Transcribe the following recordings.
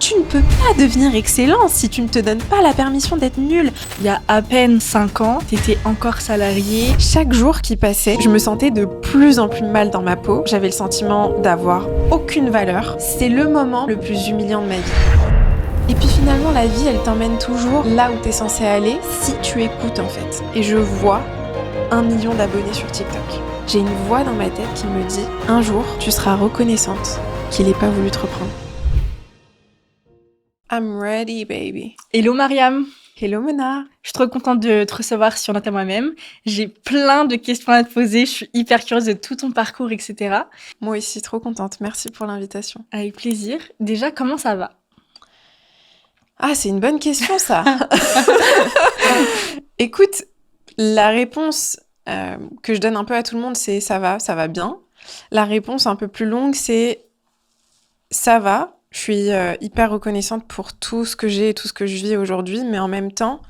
Tu ne peux pas devenir excellent si tu ne te donnes pas la permission d'être nul. Il y a à peine 5 ans, t'étais encore salarié. Chaque jour qui passait, je me sentais de plus en plus mal dans ma peau. J'avais le sentiment d'avoir aucune valeur. C'est le moment le plus humiliant de ma vie. Et puis finalement, la vie, elle t'emmène toujours là où t'es censé aller, si tu écoutes en fait. Et je vois 1 million d'abonnés sur TikTok. J'ai une voix dans ma tête qui me dit « Un jour, tu seras reconnaissante qu'il ait pas voulu te reprendre. » I'm ready, baby. Hello Mariam. Hello Mona. Je suis trop contente de te recevoir sur Note à moi-même. J'ai plein de questions à te poser. Je suis hyper curieuse de tout ton parcours, etc. Moi aussi, trop contente. Merci pour l'invitation. Avec plaisir. Déjà, comment ça va ? Ah, c'est une bonne question, ça. Écoute, la réponse que je donne un peu à tout le monde, c'est ça va bien. La réponse un peu plus longue, c'est ça va. Je suis hyper reconnaissante pour tout ce que j'ai et tout ce que je vis aujourd'hui, mais en même temps,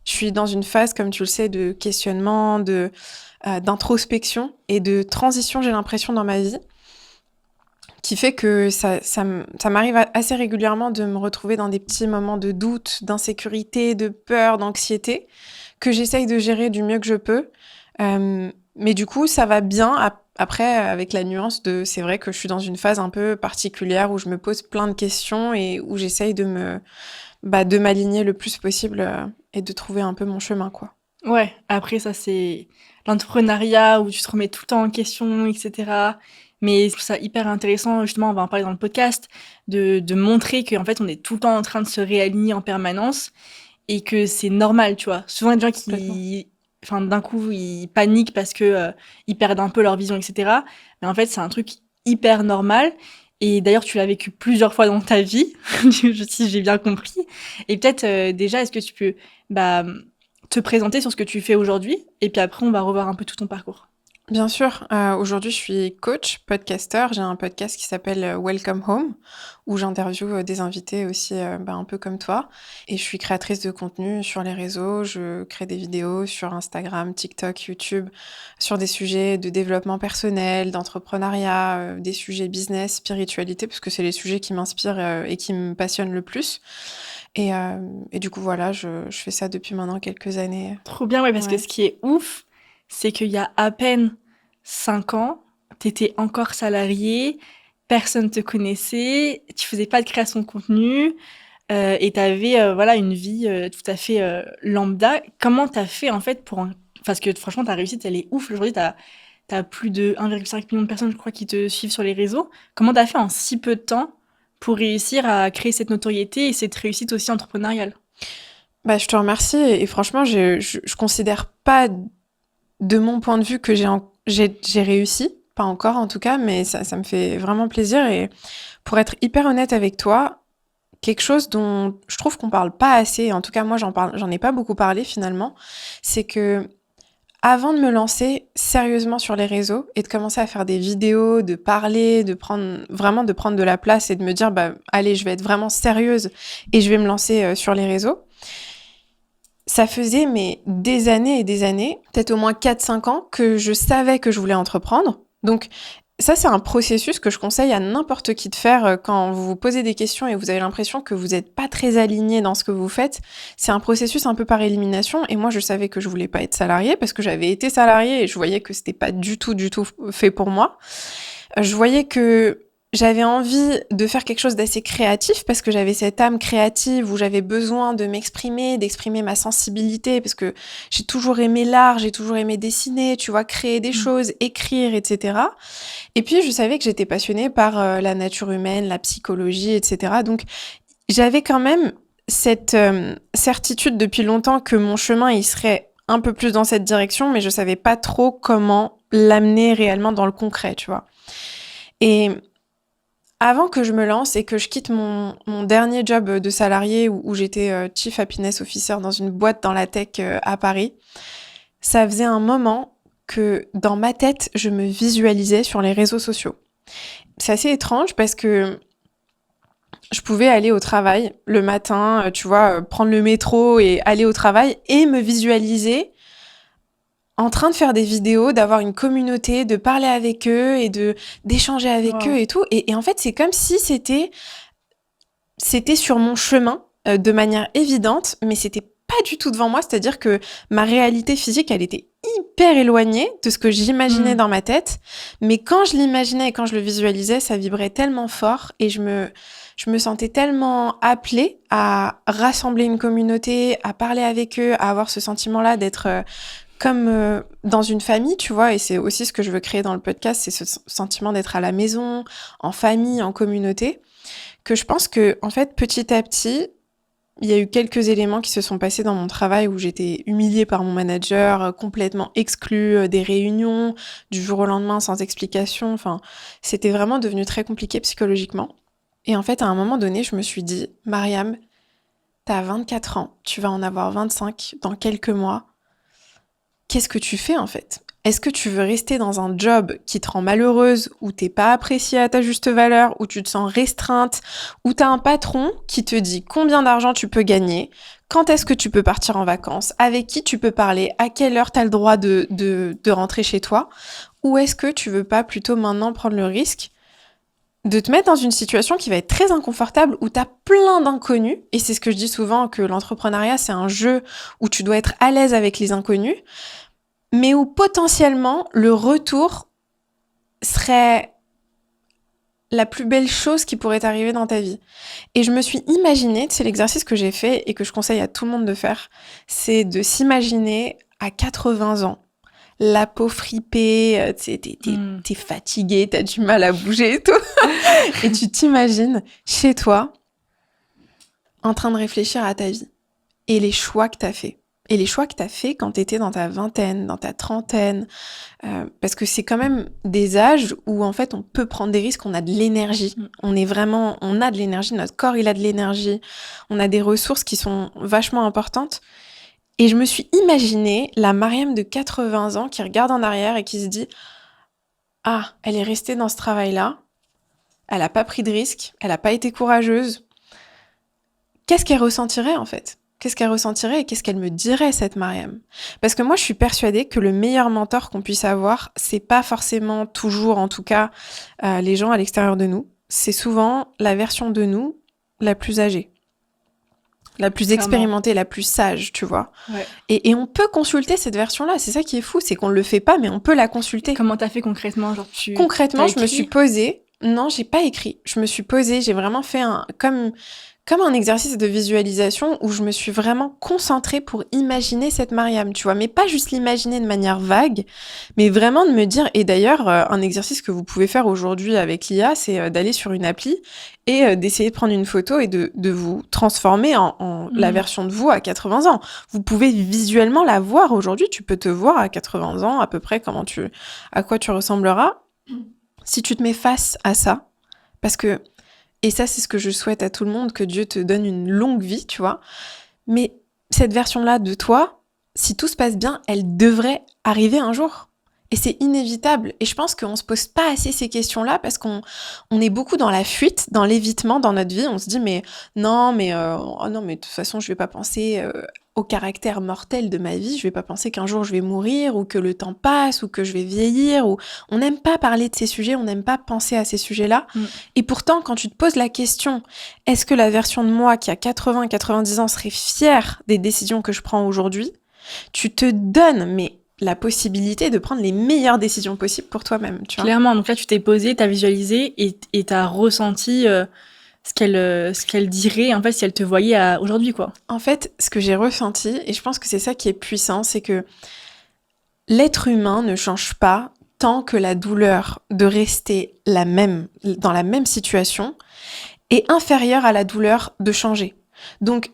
je suis dans une phase, comme tu le sais, de questionnement, d'introspection et de transition, j'ai l'impression, dans ma vie, qui fait que ça m'arrive assez régulièrement de me retrouver dans des petits moments de doute, d'insécurité, de peur, d'anxiété, que j'essaye de gérer du mieux que je peux. Mais du coup, ça va bien. Après, avec la nuance de, c'est vrai que je suis dans une phase un peu particulière où je me pose plein de questions et où j'essaye de m'aligner le plus possible et de trouver un peu mon chemin, quoi. Ouais, après ça c'est l'entrepreneuriat où tu te remets tout le temps en question, etc. Mais je trouve ça hyper intéressant, justement, on va en parler dans le podcast, de montrer qu'en fait on est tout le temps en train de se réaligner en permanence et que c'est normal, tu vois. Souvent, il y a des gens qui, enfin, d'un coup, ils paniquent parce que ils perdent un peu leur vision, etc. Mais en fait, c'est un truc hyper normal. Et d'ailleurs, tu l'as vécu plusieurs fois dans ta vie, si j'ai bien compris. Et peut-être déjà, est-ce que tu peux te présenter sur ce que tu fais aujourd'hui, et puis après, on va revoir un peu tout ton parcours. Bien sûr, aujourd'hui je suis coach, podcasteur. J'ai un podcast qui s'appelle Welcome Home, où j'interviewe des invités aussi un peu comme toi. Et je suis créatrice de contenu sur les réseaux. Je crée des vidéos sur Instagram, TikTok, YouTube, sur des sujets de développement personnel, d'entrepreneuriat, des sujets business, spiritualité, parce que c'est les sujets qui m'inspirent et qui me passionnent le plus. Et du coup, voilà, je fais ça depuis maintenant quelques années. Trop bien, ouais, parce que ce qui est ouf, c'est qu'il y a à peine 5 ans, t'étais encore salarié, personne te connaissait, tu faisais pas de création de contenu, et t'avais voilà une vie tout à fait lambda. Comment t'as fait en fait parce que franchement ta réussite elle est ouf. Aujourd'hui t'as plus de 1,5 million de personnes je crois qui te suivent sur les réseaux. Comment t'as fait en si peu de temps pour réussir à créer cette notoriété et cette réussite aussi entrepreneuriale ? Je te remercie et franchement, je considère pas de mon point de vue que j'ai réussi, pas encore en tout cas, mais ça me fait vraiment plaisir. Et pour être hyper honnête avec toi, quelque chose dont je trouve qu'on parle pas assez, en tout cas moi j'en ai pas beaucoup parlé finalement, c'est que avant de me lancer sérieusement sur les réseaux et de commencer à faire des vidéos, de parler, de prendre de la place et de me dire allez, je vais être vraiment sérieuse et je vais me lancer sur les réseaux. Ça faisait des années et des années, peut-être au moins 4-5 ans, que je savais que je voulais entreprendre. Donc ça, c'est un processus que je conseille à n'importe qui de faire quand vous vous posez des questions et vous avez l'impression que vous n'êtes pas très aligné dans ce que vous faites. C'est un processus un peu par élimination. Et moi, je savais que je voulais pas être salariée parce que j'avais été salariée et je voyais que c'était pas du tout fait pour moi. Je voyais que j'avais envie de faire quelque chose d'assez créatif parce que j'avais cette âme créative où j'avais besoin de m'exprimer, d'exprimer ma sensibilité parce que j'ai toujours aimé l'art, j'ai toujours aimé dessiner, tu vois, créer des choses, écrire, etc. Et puis, je savais que j'étais passionnée par la nature humaine, la psychologie, etc. Donc, j'avais quand même cette certitude depuis longtemps que mon chemin, il serait un peu plus dans cette direction, mais je savais pas trop comment l'amener réellement dans le concret, tu vois. Et avant que je me lance et que je quitte mon dernier job de salarié où j'étais Chief Happiness Officer dans une boîte dans la tech à Paris, ça faisait un moment que dans ma tête, je me visualisais sur les réseaux sociaux. C'est assez étrange parce que je pouvais aller au travail le matin, tu vois, prendre le métro et aller au travail et me visualiser en train de faire des vidéos, d'avoir une communauté, de parler avec eux et d'échanger avec eux et tout. Et en fait, c'est comme si c'était c'était sur mon chemin de manière évidente, mais c'était pas du tout devant moi. C'est-à-dire que ma réalité physique, elle était hyper éloignée de ce que j'imaginais dans ma tête. Mais quand je l'imaginais et quand je le visualisais, ça vibrait tellement fort et je me sentais tellement appelée à rassembler une communauté, à parler avec eux, à avoir ce sentiment-là d'être comme dans une famille, tu vois, et c'est aussi ce que je veux créer dans le podcast, c'est ce sentiment d'être à la maison, en famille, en communauté, que je pense que, en fait, petit à petit, il y a eu quelques éléments qui se sont passés dans mon travail où j'étais humiliée par mon manager, complètement exclue des réunions, du jour au lendemain, sans explication, enfin, c'était vraiment devenu très compliqué psychologiquement. Et en fait, à un moment donné, je me suis dit, Mariam, t'as 24 ans, tu vas en avoir 25 dans quelques mois. Qu'est-ce que tu fais en fait? Est-ce que tu veux rester dans un job qui te rend malheureuse, où t'es pas appréciée à ta juste valeur, où tu te sens restreinte, où t'as un patron qui te dit combien d'argent tu peux gagner, quand est-ce que tu peux partir en vacances, avec qui tu peux parler, à quelle heure t'as le droit de rentrer chez toi, ou est-ce que tu veux pas plutôt maintenant prendre le risque de te mettre dans une situation qui va être très inconfortable, où t'as plein d'inconnus, et c'est ce que je dis souvent, que l'entrepreneuriat c'est un jeu où tu dois être à l'aise avec les inconnus, mais où potentiellement le retour serait la plus belle chose qui pourrait arriver dans ta vie. Et je me suis imaginée, c'est l'exercice que j'ai fait et que je conseille à tout le monde de faire, c'est de s'imaginer à 80 ans, la peau fripée, t'es fatigué, t'as du mal à bouger et tout, et tu t'imagines chez toi en train de réfléchir à ta vie et les choix que t'as fait. Et les choix que t'as fait quand t'étais dans ta vingtaine, dans ta trentaine, parce que c'est quand même des âges où en fait on peut prendre des risques, on a de l'énergie, on a de l'énergie, notre corps il a de l'énergie, on a des ressources qui sont vachement importantes. Et je me suis imaginée la Mariam de 80 ans qui regarde en arrière et qui se dit « Ah, elle est restée dans ce travail-là, elle a pas pris de risque, elle a pas été courageuse. » Qu'est-ce qu'elle ressentirait en fait ? Qu'est-ce qu'elle ressentirait et qu'est-ce qu'elle me dirait, cette Mariam? Parce que moi, je suis persuadée que le meilleur mentor qu'on puisse avoir, c'est pas forcément toujours, en tout cas, les gens à l'extérieur de nous. C'est souvent la version de nous la plus âgée, la plus expérimentée, la plus sage, tu vois. Ouais. Et on peut consulter cette version-là. C'est ça qui est fou, c'est qu'on le fait pas, mais on peut la consulter. Comment t'as fait concrètement? Concrètement, je me suis posée. Non, j'ai pas écrit. Je me suis posée, j'ai vraiment fait comme un exercice de visualisation où je me suis vraiment concentrée pour imaginer cette Mariam, tu vois, mais pas juste l'imaginer de manière vague, mais vraiment de me dire, et d'ailleurs, un exercice que vous pouvez faire aujourd'hui avec l'IA, c'est d'aller sur une appli et d'essayer de prendre une photo et de vous transformer en la version de vous à 80 ans. Vous pouvez visuellement la voir aujourd'hui, tu peux te voir à 80 ans, à peu près à quoi tu ressembleras. Si tu te mets face à ça, parce que et ça, c'est ce que je souhaite à tout le monde, que Dieu te donne une longue vie, tu vois. Mais cette version-là de toi, si tout se passe bien, elle devrait arriver un jour. Et c'est inévitable. Et je pense qu'on se pose pas assez ces questions-là parce qu'on est beaucoup dans la fuite, dans l'évitement dans notre vie. On se dit, mais non, mais de toute façon, je vais pas penser au caractère mortel de ma vie. Je vais pas penser qu'un jour je vais mourir ou que le temps passe ou que je vais vieillir. On n'aime pas parler de ces sujets, on n'aime pas penser à ces sujets-là. Et pourtant, quand tu te poses la question, est-ce que la version de moi qui a 80, 90 ans serait fière des décisions que je prends aujourd'hui? Tu te donnes, mais la possibilité de prendre les meilleures décisions possibles pour toi-même, tu vois. Clairement, donc là, tu t'es posée, t'as visualisé et t'as ressenti ce qu'elle dirait, en fait, si elle te voyait aujourd'hui, quoi. En fait, ce que j'ai ressenti, et je pense que c'est ça qui est puissant, c'est que l'être humain ne change pas tant que la douleur de rester dans la même situation est inférieure à la douleur de changer. Donc,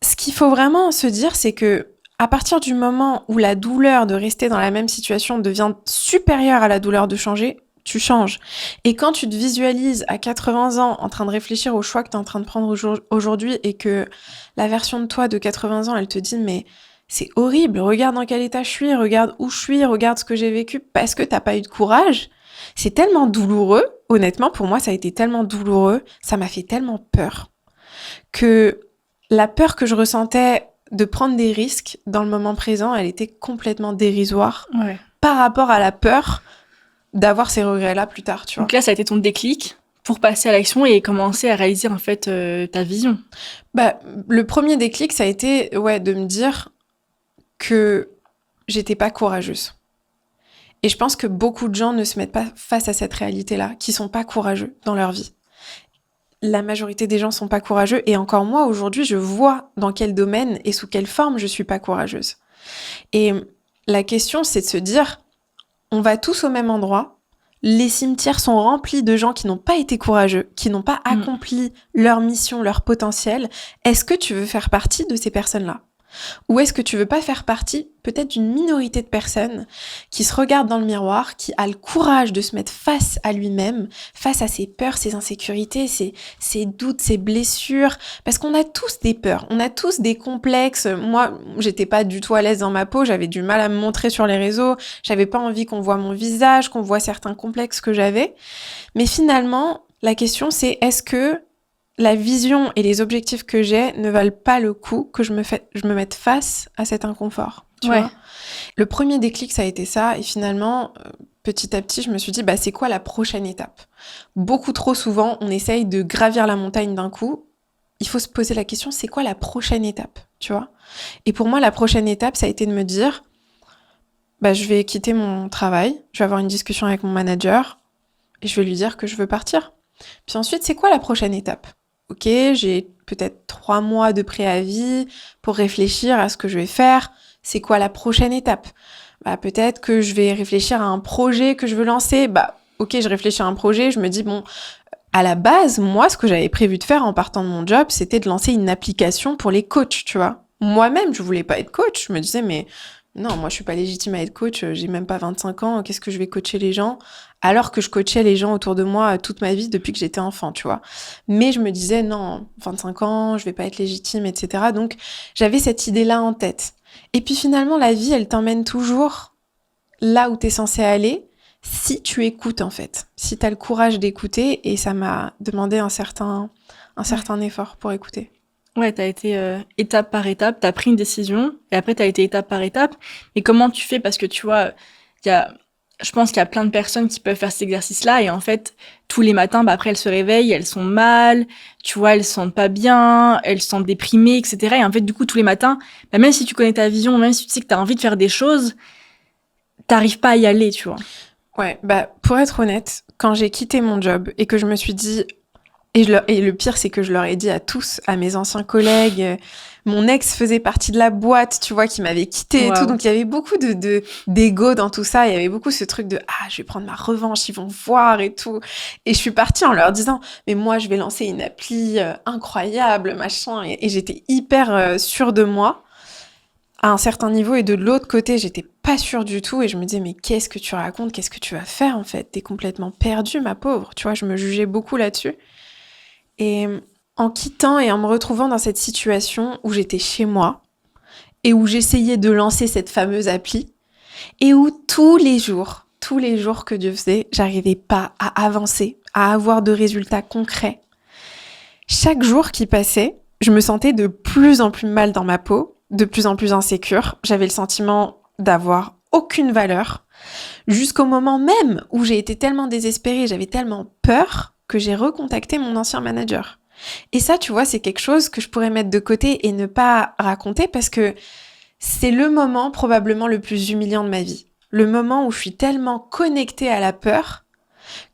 ce qu'il faut vraiment se dire, c'est que à partir du moment où la douleur de rester dans la même situation devient supérieure à la douleur de changer, tu changes. Et quand tu te visualises à 80 ans en train de réfléchir aux choix que tu es en train de prendre aujourd'hui et que la version de toi de 80 ans, elle te dit « mais c'est horrible, regarde dans quel état je suis, regarde où je suis, regarde ce que j'ai vécu parce que t'as pas eu de courage », c'est tellement douloureux. Honnêtement, pour moi, ça a été tellement douloureux, ça m'a fait tellement peur que la peur que je ressentais de prendre des risques dans le moment présent, elle était complètement dérisoire par rapport à la peur d'avoir ces regrets-là plus tard, tu vois. Donc là, ça a été ton déclic pour passer à l'action et commencer à réaliser en fait ta vision? Bah, le premier déclic, ça a été de me dire que j'étais pas courageuse. Et je pense que beaucoup de gens ne se mettent pas face à cette réalité-là, qui sont pas courageux dans leur vie. La majorité des gens sont pas courageux, et encore moi, aujourd'hui, je vois dans quel domaine et sous quelle forme je suis pas courageuse. Et la question, c'est de se dire, on va tous au même endroit, les cimetières sont remplis de gens qui n'ont pas été courageux, qui n'ont pas accompli leur mission, leur potentiel. Est-ce que tu veux faire partie de ces personnes-là ? Ou est-ce que tu veux pas faire partie peut-être d'une minorité de personnes qui se regardent dans le miroir, qui a le courage de se mettre face à lui-même, face à ses peurs, ses insécurités, ses doutes, ses blessures, parce qu'on a tous des peurs, on a tous des complexes. Moi, j'étais pas du tout à l'aise dans ma peau, j'avais du mal à me montrer sur les réseaux, j'avais pas envie qu'on voit mon visage, qu'on voit certains complexes que j'avais. Mais finalement, la question c'est, est-ce que la vision et les objectifs que j'ai ne valent pas le coup que je me mette face à cet inconfort, tu vois. Le premier déclic, ça a été ça, et finalement, petit à petit, je me suis dit, c'est quoi la prochaine étape ? Beaucoup trop souvent, on essaye de gravir la montagne d'un coup. Il faut se poser la question, c'est quoi la prochaine étape, tu vois ? Et pour moi, la prochaine étape, ça a été de me dire, je vais quitter mon travail, je vais avoir une discussion avec mon manager, et je vais lui dire que je veux partir. Puis ensuite, c'est quoi la prochaine étape ? Ok, j'ai peut-être 3 mois de préavis pour réfléchir à ce que je vais faire. C'est quoi la prochaine étape ? Peut-être que je vais réfléchir à un projet que je veux lancer. Ok, je réfléchis à un projet, je me dis, à la base, moi, ce que j'avais prévu de faire en partant de mon job, c'était de lancer une application pour les coachs, tu vois. Moi-même, je voulais pas être coach. Je me disais, mais non, moi, je suis pas légitime à être coach. J'ai même pas 25 ans. Qu'est-ce que je vais coacher les gens ? Alors que je coachais les gens autour de moi toute ma vie depuis que j'étais enfant, tu vois. Mais je me disais, non, 25 ans, je vais pas être légitime, etc. Donc, j'avais cette idée-là en tête. Et puis finalement, la vie, elle t'emmène toujours là où t'es censé aller, si tu écoutes, en fait. Si t'as le courage d'écouter, et ça m'a demandé un certain effort pour écouter. Ouais, t'as été étape par étape, t'as pris une décision, et après t'as été étape par étape. Et comment tu fais ? Parce que tu vois, je pense qu'il y a plein de personnes qui peuvent faire cet exercice-là, et en fait, tous les matins, après elles se réveillent, elles sont mal, tu vois, elles se sentent pas bien, elles se sentent déprimées, etc. Et en fait, du coup, tous les matins, même si tu connais ta vision, même si tu sais que t'as envie de faire des choses, t'arrives pas à y aller, tu vois. Ouais, pour être honnête, quand j'ai quitté mon job et que je me suis dit, et le pire, c'est que je leur ai dit à tous, à mes anciens collègues, mon ex faisait partie de la boîte, tu vois, qui m'avait quitté et tout, donc il y avait beaucoup d'ego dans tout ça, il y avait beaucoup ce truc de, je vais prendre ma revanche, ils vont voir et tout, et je suis partie en leur disant, mais moi, je vais lancer une appli incroyable, machin, et j'étais hyper sûre de moi, à un certain niveau, et de l'autre côté, j'étais pas sûre du tout, et je me disais, mais qu'est-ce que tu racontes, qu'est-ce que tu vas faire, en fait, t'es complètement perdue, ma pauvre, tu vois, je me jugeais beaucoup là-dessus. Et en quittant et en me retrouvant dans cette situation où j'étais chez moi, et où j'essayais de lancer cette fameuse appli, et où tous les jours que Dieu faisait, j'arrivais pas à avancer, à avoir de résultats concrets. Chaque jour qui passait, je me sentais de plus en plus mal dans ma peau, de plus en plus insécure. J'avais le sentiment d'avoir aucune valeur, jusqu'au moment même où j'ai été tellement désespérée, j'avais tellement peur que j'ai recontacté mon ancien manager. Et ça, tu vois, c'est quelque chose que je pourrais mettre de côté et ne pas raconter, parce que c'est le moment probablement le plus humiliant de ma vie. Le moment où je suis tellement connectée à la peur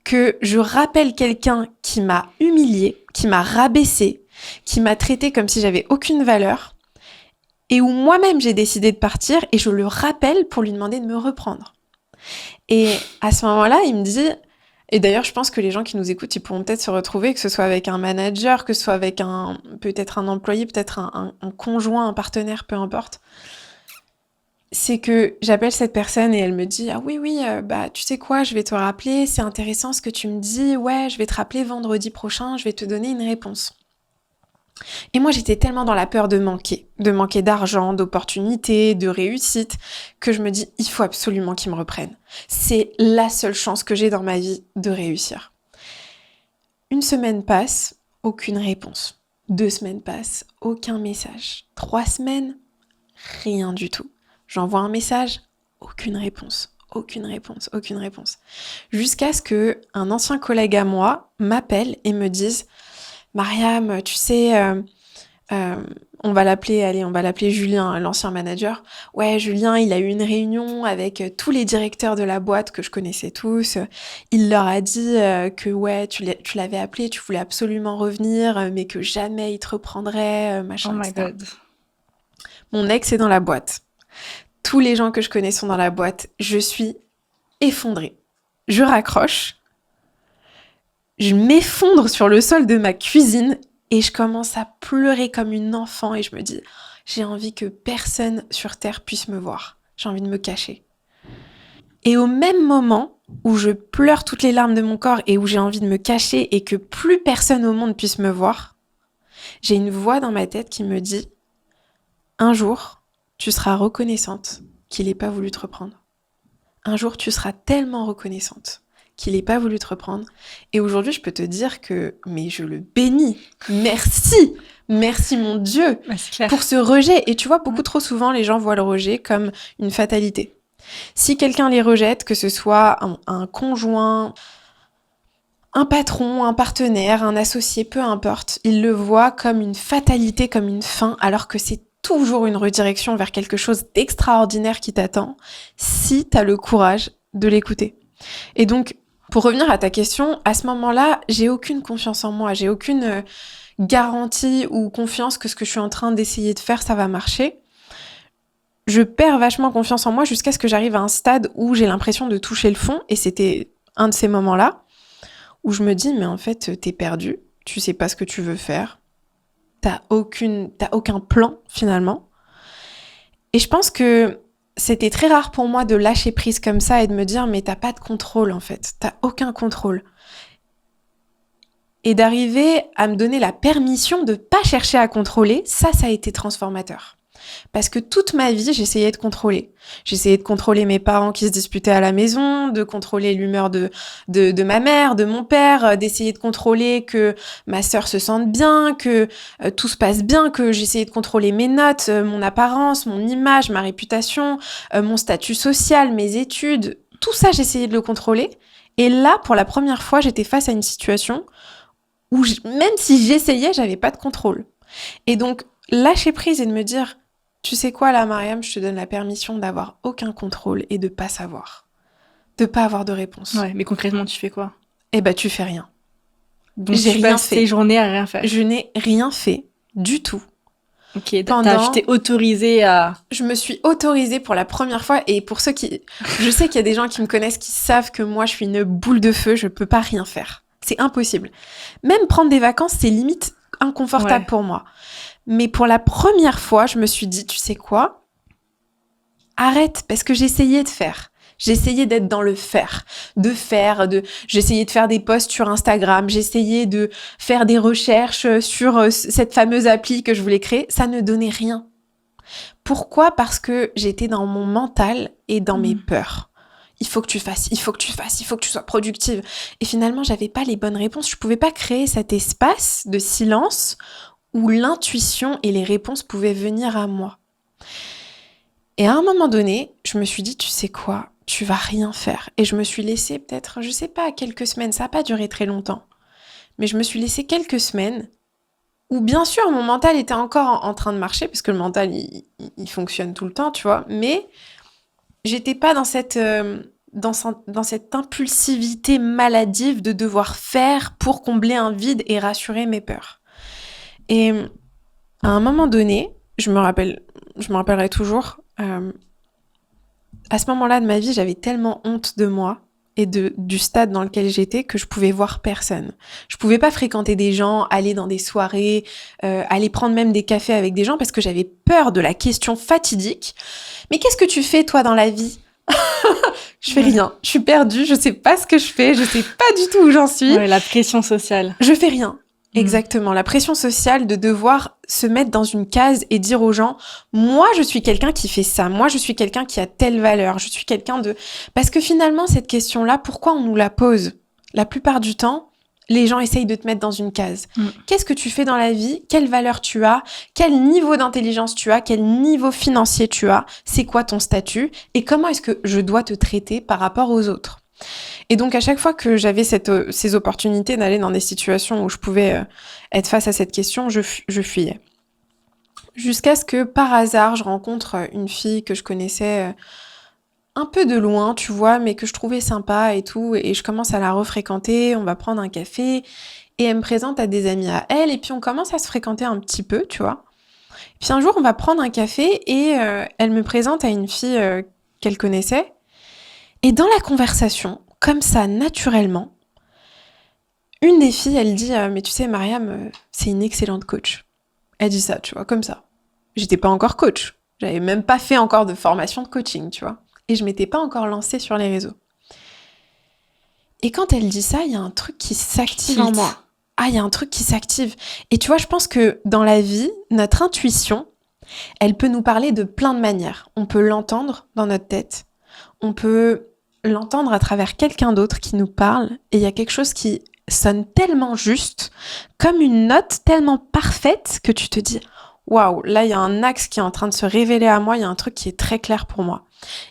que je rappelle quelqu'un qui m'a humiliée, qui m'a rabaissée, qui m'a traitée comme si j'avais aucune valeur, et où moi-même j'ai décidé de partir, et je le rappelle pour lui demander de me reprendre. Et à ce moment-là, il me dit, et d'ailleurs je pense que les gens qui nous écoutent, ils pourront peut-être se retrouver, que ce soit avec un manager, que ce soit avec peut-être un employé, peut-être un conjoint, un partenaire, peu importe. C'est que j'appelle cette personne et elle me dit, ah oui, tu sais quoi, je vais te rappeler, c'est intéressant ce que tu me dis, ouais, je vais te rappeler vendredi prochain, je vais te donner une réponse. Et moi, j'étais tellement dans la peur de manquer d'argent, d'opportunités, de réussite, que je me dis, il faut absolument qu'ils me reprennent. C'est la seule chance que j'ai dans ma vie de réussir. 1 semaine passe, aucune réponse. 2 semaines passent, aucun message. 3 semaines, rien du tout. J'envoie un message, aucune réponse. aucune réponse, aucune réponse. Jusqu'à ce que un ancien collègue à moi m'appelle et me dise « Mariam, tu sais, on va l'appeler Julien, l'ancien manager. Ouais, Julien, il a eu une réunion avec tous les directeurs de la boîte que je connaissais tous. Il leur a dit que ouais, tu l'avais appelé, tu voulais absolument revenir, mais que jamais il te reprendrait, Oh machin, my etc. god. Mon ex est dans la boîte. Tous les gens que je connais sont dans la boîte. Je suis effondrée. Je raccroche. Je m'effondre sur le sol de ma cuisine et je commence à pleurer comme une enfant et je me dis, j'ai envie que personne sur Terre puisse me voir. J'ai envie de me cacher. Et au même moment où je pleure toutes les larmes de mon corps et où j'ai envie de me cacher et que plus personne au monde puisse me voir, j'ai une voix dans ma tête qui me dit, un jour, tu seras reconnaissante qu'il n'ait pas voulu te reprendre. Un jour, tu seras tellement reconnaissante qu'il n'ait pas voulu te reprendre. Et aujourd'hui, je peux te dire que, mais je le bénis. Merci mon Dieu, C'est clair. pour ce rejet. Et tu vois, beaucoup trop souvent, les gens voient le rejet comme une fatalité. Si quelqu'un les rejette, que ce soit un conjoint, un patron, un partenaire, un associé, peu importe, ils le voient comme une fatalité, comme une fin, alors que c'est toujours une redirection vers quelque chose d'extraordinaire qui t'attend, si tu as le courage de l'écouter. Et donc, pour revenir à ta question, à ce moment-là, j'ai aucune confiance en moi, j'ai aucune garantie ou confiance que ce que je suis en train d'essayer de faire, ça va marcher. Je perds vachement confiance en moi jusqu'à ce que j'arrive à un stade où j'ai l'impression de toucher le fond, et c'était un de ces moments-là où je me dis, mais en fait, t'es perdu, tu sais pas ce que tu veux faire, t'as aucun plan, finalement. Et je pense que c'était très rare pour moi de lâcher prise comme ça et de me dire, mais t'as pas de contrôle, en fait, t'as aucun contrôle. Et d'arriver à me donner la permission de pas chercher à contrôler, ça a été transformateur. Parce que toute ma vie, j'essayais de contrôler. J'essayais de contrôler mes parents qui se disputaient à la maison, de contrôler l'humeur de ma mère, de mon père, d'essayer de contrôler que ma sœur se sente bien, que tout se passe bien, que j'essayais de contrôler mes notes, mon apparence, mon image, ma réputation, mon statut social, mes études. Tout ça, j'essayais de le contrôler. Et là, pour la première fois, j'étais face à une situation où même si j'essayais, j'avais pas de contrôle. Et donc, lâcher prise et de me dire, tu sais quoi là, Mariam, je te donne la permission d'avoir aucun contrôle et de pas savoir. De pas avoir de réponse. Ouais, mais concrètement, tu fais quoi? Eh ben, tu fais rien. Donc, J'ai tu rien passes fait. tes journées à rien faire. Je n'ai rien fait du tout. Ok, tu t'es autorisée à... Je me suis autorisée pour la première fois, et pour ceux qui... Je sais qu'il y a des gens qui me connaissent qui savent que moi, je suis une boule de feu, je peux pas rien faire. C'est impossible. Même prendre des vacances, c'est limite inconfortable pour moi. Mais pour la première fois, je me suis dit, tu sais quoi ? Arrête, parce que j'essayais de faire. J'essayais d'être dans le faire. J'essayais de faire des posts sur Instagram. J'essayais de faire des recherches sur cette fameuse appli que je voulais créer. Ça ne donnait rien. Pourquoi ? Parce que j'étais dans mon mental et dans mes peurs. Il faut que tu fasses, il faut que tu fasses, il faut que tu sois productive. Et finalement, j'avais pas les bonnes réponses. Je pouvais pas créer cet espace de silence où l'intuition et les réponses pouvaient venir à moi. Et à un moment donné, je me suis dit, tu sais quoi, tu vas rien faire. Et je me suis laissée peut-être, je sais pas, quelques semaines, ça n'a pas duré très longtemps, mais je me suis laissée quelques semaines où bien sûr mon mental était encore en train de marcher, parce que le mental, il fonctionne tout le temps, tu vois, mais j'étais pas dans cette impulsivité maladive de devoir faire pour combler un vide et rassurer mes peurs. Et à un moment donné, je me rappellerai toujours, à ce moment-là de ma vie, j'avais tellement honte de moi et du stade dans lequel j'étais que je pouvais voir personne. Je pouvais pas fréquenter des gens, aller dans des soirées, aller prendre même des cafés avec des gens parce que j'avais peur de la question fatidique. Mais qu'est-ce que tu fais toi dans la vie ? Je fais rien, je suis perdue, je sais pas ce que je fais, je sais pas du tout où j'en suis. Ouais, la pression sociale. Je fais rien. Exactement, la pression sociale de devoir se mettre dans une case et dire aux gens, moi je suis quelqu'un qui fait ça, moi je suis quelqu'un qui a telle valeur, je suis quelqu'un de... Parce que finalement cette question-là, pourquoi on nous la pose ? La plupart du temps, les gens essayent de te mettre dans une case. Mm. Qu'est-ce que tu fais dans la vie? Quelle valeur tu as? Quel niveau d'intelligence tu as? Quel niveau financier tu as? C'est quoi ton statut? Et comment est-ce que je dois te traiter par rapport aux autres? Et donc, à chaque fois que j'avais ces opportunités d'aller dans des situations où je pouvais être face à cette question, je fuyais. Jusqu'à ce que, par hasard, je rencontre une fille que je connaissais un peu de loin, tu vois, mais que je trouvais sympa et tout, et je commence à la refréquenter, on va prendre un café, et elle me présente à des amis à elle, et puis on commence à se fréquenter un petit peu, tu vois. Puis un jour, on va prendre un café, et elle me présente à une fille qu'elle connaissait, et dans la conversation, comme ça, naturellement, une des filles, elle dit mais tu sais, Mariam, c'est une excellente coach. Elle dit ça, tu vois, comme ça. J'étais pas encore coach. J'avais même pas fait encore de formation de coaching, tu vois. Et je m'étais pas encore lancée sur les réseaux. Et quand elle dit ça, il y a un truc qui s'active en moi. Ah, il y a un truc qui s'active. Et tu vois, je pense que dans la vie, notre intuition, elle peut nous parler de plein de manières. On peut l'entendre dans notre tête. On peut l'entendre à travers quelqu'un d'autre qui nous parle. Et il y a quelque chose qui sonne tellement juste, comme une note tellement parfaite que tu te dis « Waouh, là, il y a un axe qui est en train de se révéler à moi, il y a un truc qui est très clair pour moi. »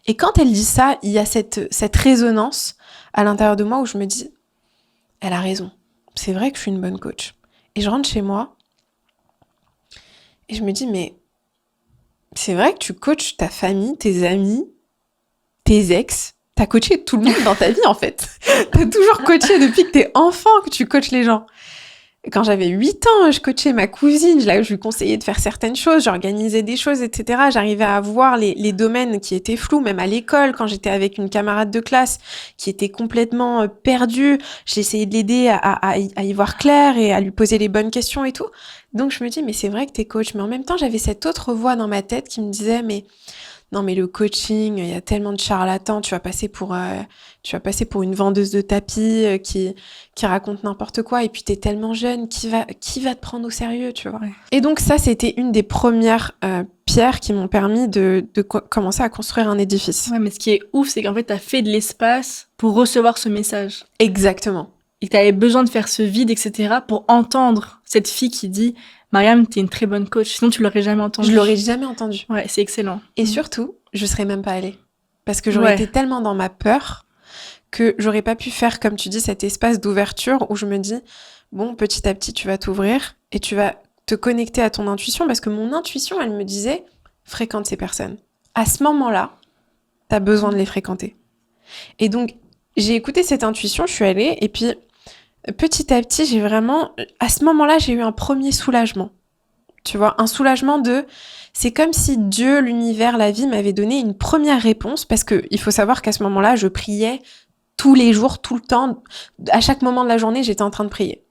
Et quand elle dit ça, il y a cette résonance à l'intérieur de moi où je me dis « Elle a raison, c'est vrai que je suis une bonne coach. » Et je rentre chez moi et je me dis « Mais c'est vrai que tu coaches ta famille, tes amis, tes ex, t'as coaché tout le monde dans ta vie en fait. T'as toujours coaché depuis que t'es enfant que tu coaches les gens. » Quand j'avais 8 ans, je coachais ma cousine, je lui conseillais de faire certaines choses, j'organisais des choses, etc. J'arrivais à voir les domaines qui étaient flous, même à l'école, quand j'étais avec une camarade de classe qui était complètement perdue, j'essayais de l'aider à y voir clair et à lui poser les bonnes questions et tout. Donc je me dis, mais c'est vrai que t'es coach. Mais en même temps, j'avais cette autre voix dans ma tête qui me disait, mais non, mais le coaching, il y a tellement de charlatans, tu vas passer pour une vendeuse de tapis qui raconte n'importe quoi, et puis t'es tellement jeune, qui va te prendre au sérieux, tu vois. Ouais. Et donc ça, c'était une des premières pierres qui m'ont permis de commencer à construire un édifice. Ouais, mais ce qui est ouf, c'est qu'en fait, t'as fait de l'espace pour recevoir ce message. Exactement. Et que t'avais besoin de faire ce vide, etc., pour entendre cette fille qui dit Mariam, t'es une très bonne coach. Sinon, tu l'aurais jamais entendu. Je l'aurais jamais entendu. Ouais, c'est excellent. Et surtout, je serais même pas allée. Parce que j'aurais été tellement dans ma peur que j'aurais pas pu faire, comme tu dis, cet espace d'ouverture où je me dis, bon, petit à petit, tu vas t'ouvrir et tu vas te connecter à ton intuition, parce que mon intuition, elle me disait, fréquente ces personnes. À ce moment-là, t'as besoin de les fréquenter. Et donc, j'ai écouté cette intuition, je suis allée, et puis, petit à petit, à ce moment-là, j'ai eu un premier soulagement. Tu vois, un soulagement c'est comme si Dieu, l'univers, la vie m'avait donné une première réponse, parce que il faut savoir qu'à ce moment-là, je priais tous les jours, tout le temps, à chaque moment de la journée, j'étais en train de prier.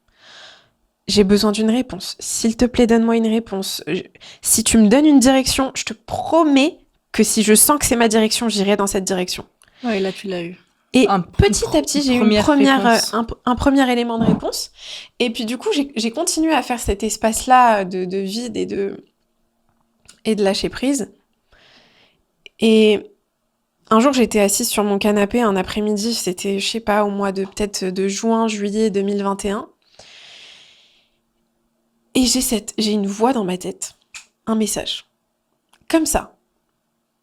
J'ai besoin d'une réponse. S'il te plaît, donne-moi une réponse. Si tu me donnes une direction, je te promets que si je sens que c'est ma direction, j'irai dans cette direction. Ouais, là, tu l'as eu. Et petit à petit, j'ai eu un premier élément de réponse. Et puis du coup, j'ai continué à faire cet espace-là de vide et de lâcher prise. Et un jour, j'étais assise sur mon canapé un après-midi, c'était, je sais pas, au mois de juin, juillet 2021. Et j'ai une voix dans ma tête, un message, comme ça,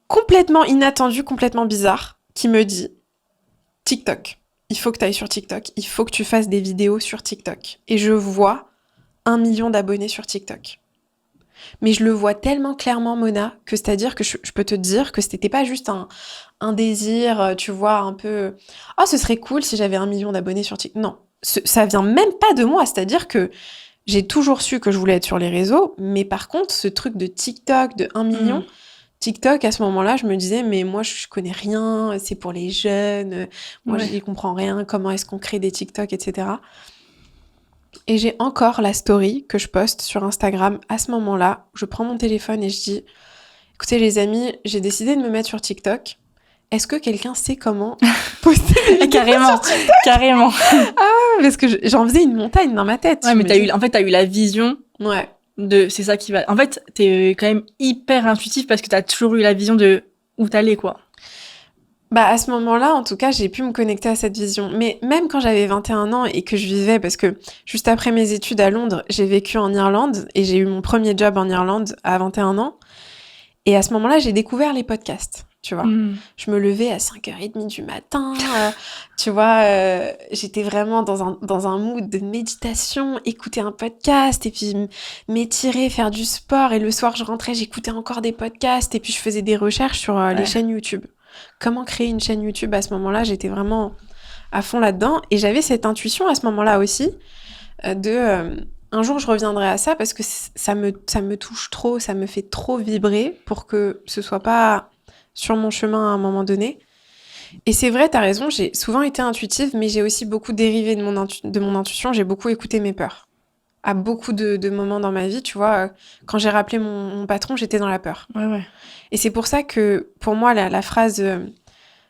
complètement inattendu, complètement bizarre, qui me dit TikTok. Il faut que tu ailles sur TikTok. Il faut que tu fasses des vidéos sur TikTok. Et je vois 1 million d'abonnés sur TikTok. Mais je le vois tellement clairement, Mona, que c'est-à-dire que je peux te dire que c'était pas juste un désir, tu vois, un peu « Oh, ce serait cool si j'avais 1 million d'abonnés sur TikTok. » Non, ça vient même pas de moi. C'est-à-dire que j'ai toujours su que je voulais être sur les réseaux, mais par contre, ce truc de TikTok, de 1 million... TikTok, à ce moment-là, je me disais, mais moi, je connais rien, c'est pour les jeunes, moi, j'y comprends rien, comment est-ce qu'on crée des TikTok, etc. Et j'ai encore la story que je poste sur Instagram à ce moment-là. Je prends mon téléphone et je dis, écoutez les amis, j'ai décidé de me mettre sur TikTok. Est-ce que quelqu'un sait comment poster des vidéos sur TikTok ? Carrément. Ah, parce que j'en faisais une montagne dans ma tête. Ouais, mais t'as eu la vision. Ouais. C'est ça qui va. En fait, t'es quand même hyper intuitif parce que t'as toujours eu la vision de où t'allais, quoi. Bah, à ce moment-là, en tout cas, j'ai pu me connecter à cette vision. Mais même quand j'avais 21 ans et que je vivais, parce que juste après mes études à Londres, j'ai vécu en Irlande et j'ai eu mon premier job en Irlande à 21 ans. Et à ce moment-là, j'ai découvert les podcasts, tu vois. Mmh. Je me levais à 5h30 du matin, tu vois, j'étais vraiment dans un mood de méditation, écouter un podcast et puis m'étirer, faire du sport. Et le soir, je rentrais, j'écoutais encore des podcasts et puis je faisais des recherches sur les Ouais. chaînes YouTube. Comment créer une chaîne YouTube à ce moment-là, j'étais vraiment à fond là-dedans. Et j'avais cette intuition à ce moment-là aussi un jour je reviendrai à ça parce que ça me touche trop, ça me fait trop vibrer pour que ce soit pas sur mon chemin à un moment donné. Et c'est vrai, t'as raison, j'ai souvent été intuitive, mais j'ai aussi beaucoup dérivé de mon intuition, j'ai beaucoup écouté mes peurs. À beaucoup de moments dans ma vie, tu vois, quand j'ai rappelé mon patron, j'étais dans la peur. Ouais, ouais. Et c'est pour ça que, pour moi, la phrase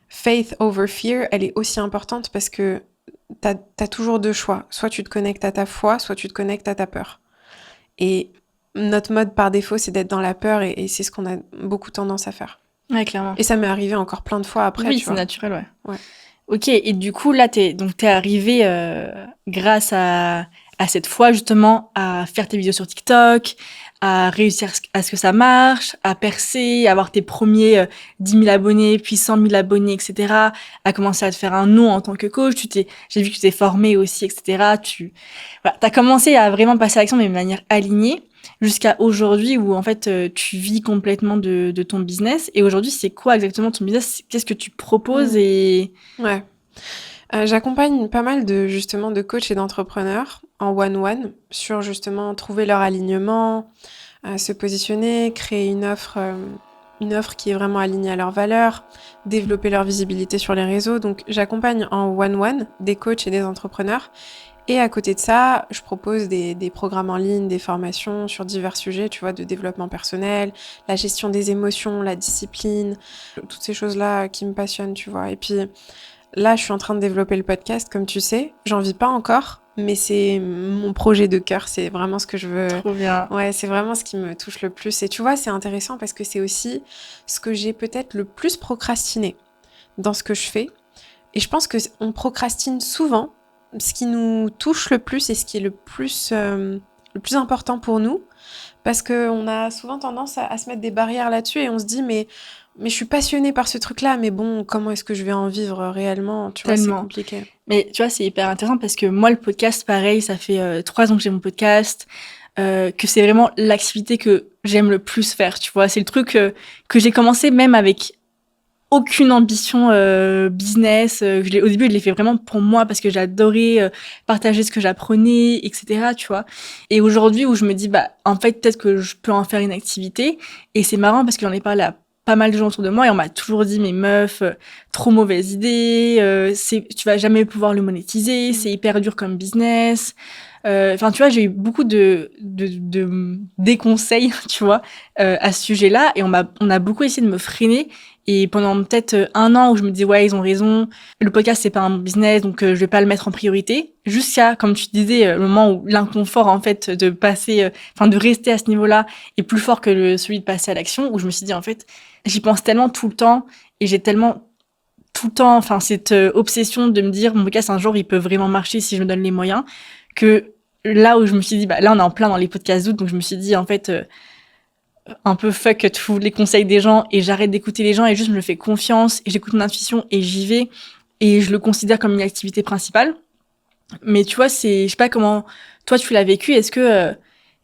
faith over fear, elle est aussi importante parce que t'as toujours deux choix. Soit tu te connectes à ta foi, soit tu te connectes à ta peur. Et notre mode par défaut, c'est d'être dans la peur et c'est ce qu'on a beaucoup tendance à faire. Ouais, clairement. Et ça m'est arrivé encore plein de fois après, Oui, tu c'est vois. naturel, ouais. Ouais. Ok, et du coup, là, t'es arrivé grâce à cette foi, justement, à faire tes vidéos sur TikTok, à réussir à ce que ça marche, à percer, à avoir tes premiers 10 000 abonnés, puis 100 000 abonnés, etc., à commencer à te faire un nom en tant que coach. J'ai vu que tu t'es formé aussi, etc. Voilà, t'as commencé à vraiment passer à l'action, mais de manière alignée, jusqu'à aujourd'hui où, en fait, tu vis complètement de ton business. Et aujourd'hui, c'est quoi exactement ton business? Qu'est-ce que tu proposes et... Ouais. J'accompagne pas mal justement de coachs et d'entrepreneurs en one-one sur justement trouver leur alignement, se positionner, créer une offre qui est vraiment alignée à leurs valeurs, développer leur visibilité sur les réseaux. Donc j'accompagne en one-one des coachs et des entrepreneurs. Et à côté de ça, je propose des programmes en ligne, des formations sur divers sujets, tu vois, de développement personnel, la gestion des émotions, la discipline, toutes ces choses-là qui me passionnent, tu vois. Et puis là, je suis en train de développer le podcast, comme tu sais. J'en vis pas encore, mais c'est mon projet de cœur. C'est vraiment ce que je veux. Trop bien. Ouais, c'est vraiment ce qui me touche le plus. Et tu vois, c'est intéressant parce que c'est aussi ce que j'ai peut-être le plus procrastiné dans ce que je fais. Et je pense que on procrastine souvent ce qui nous touche le plus et ce qui est le plus important pour nous. Parce qu'on a souvent tendance à se mettre des barrières là-dessus et on se dit, mais je suis passionnée par ce truc-là, mais bon, comment est-ce que je vais en vivre réellement? Tu vois, c'est Tellement. compliqué. Mais tu vois, c'est hyper intéressant parce que moi, le podcast, pareil, ça fait 3 ans que j'ai mon podcast, que c'est vraiment l'activité que j'aime le plus faire, tu vois. C'est le truc que j'ai commencé même avec aucune ambition business. Au début, je l'ai fait vraiment pour moi parce que j'adorais partager ce que j'apprenais, etc., tu vois. Et aujourd'hui, où je me dis, bah, en fait, peut-être que je peux en faire une activité. Et c'est marrant parce que j'en ai parlé à pas mal de gens autour de moi et on m'a toujours dit, mais meuf, trop mauvaise idée, tu vas jamais pouvoir le monétiser, c'est hyper dur comme business. Enfin, tu vois, j'ai eu beaucoup de déconseils, tu vois, à ce sujet-là. Et on a beaucoup essayé de me freiner. Et pendant peut-être 1 an où je me disais, ouais, ils ont raison, le podcast, c'est pas un business, donc je vais pas le mettre en priorité. Jusqu'à, comme tu disais, le moment où l'inconfort, en fait, de passer, enfin, de rester à ce niveau-là est plus fort que celui de passer à l'action, où je me suis dit, en fait, j'y pense tellement tout le temps et j'ai tellement tout le temps, enfin, cette obsession de me dire, mon podcast, un jour, il peut vraiment marcher si je me donne les moyens, que là où je me suis dit, bah, là, on est en plein dans les podcasts d'août, donc je me suis dit, en fait, un peu fuck tous les conseils des gens et j'arrête d'écouter les gens et juste je me fais confiance et j'écoute mon intuition et j'y vais et je le considère comme une activité principale. Mais tu vois, je sais pas comment toi tu l'as vécu. Est-ce que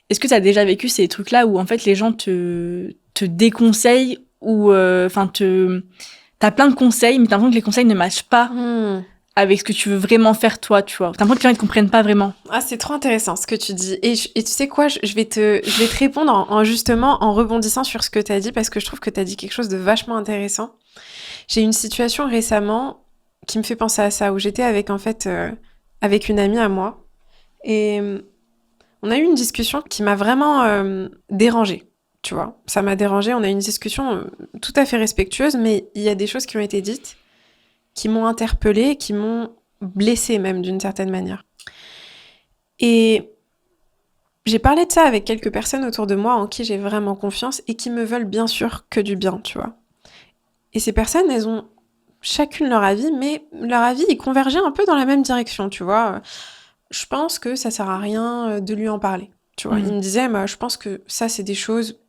tu as déjà vécu ces trucs-là où en fait les gens te déconseillent ou enfin t'as plein de conseils mais t'as l'impression que les conseils ne matchent pas avec ce que tu veux vraiment faire toi, tu vois. T'as l'impression que les gens ne comprennent pas vraiment. Ah, c'est trop intéressant ce que tu dis. Et tu sais quoi, je vais te répondre justement en rebondissant sur ce que tu as dit parce que je trouve que tu as dit quelque chose de vachement intéressant. J'ai eu une situation récemment qui me fait penser à ça où j'étais avec en fait avec une amie à moi et on a eu une discussion qui m'a vraiment dérangée. Tu vois, ça m'a dérangée. On a eu une discussion tout à fait respectueuse, mais il y a des choses qui ont été dites qui m'ont interpellée, qui m'ont blessée même d'une certaine manière. Et j'ai parlé de ça avec quelques personnes autour de moi en qui j'ai vraiment confiance et qui me veulent bien sûr que du bien, tu vois. Et ces personnes, elles ont chacune leur avis, mais leur avis, il convergeait un peu dans la même direction, tu vois. Je pense que ça sert à rien de lui en parler, tu vois. Il me disait, moi, je pense que ça, c'est des choses,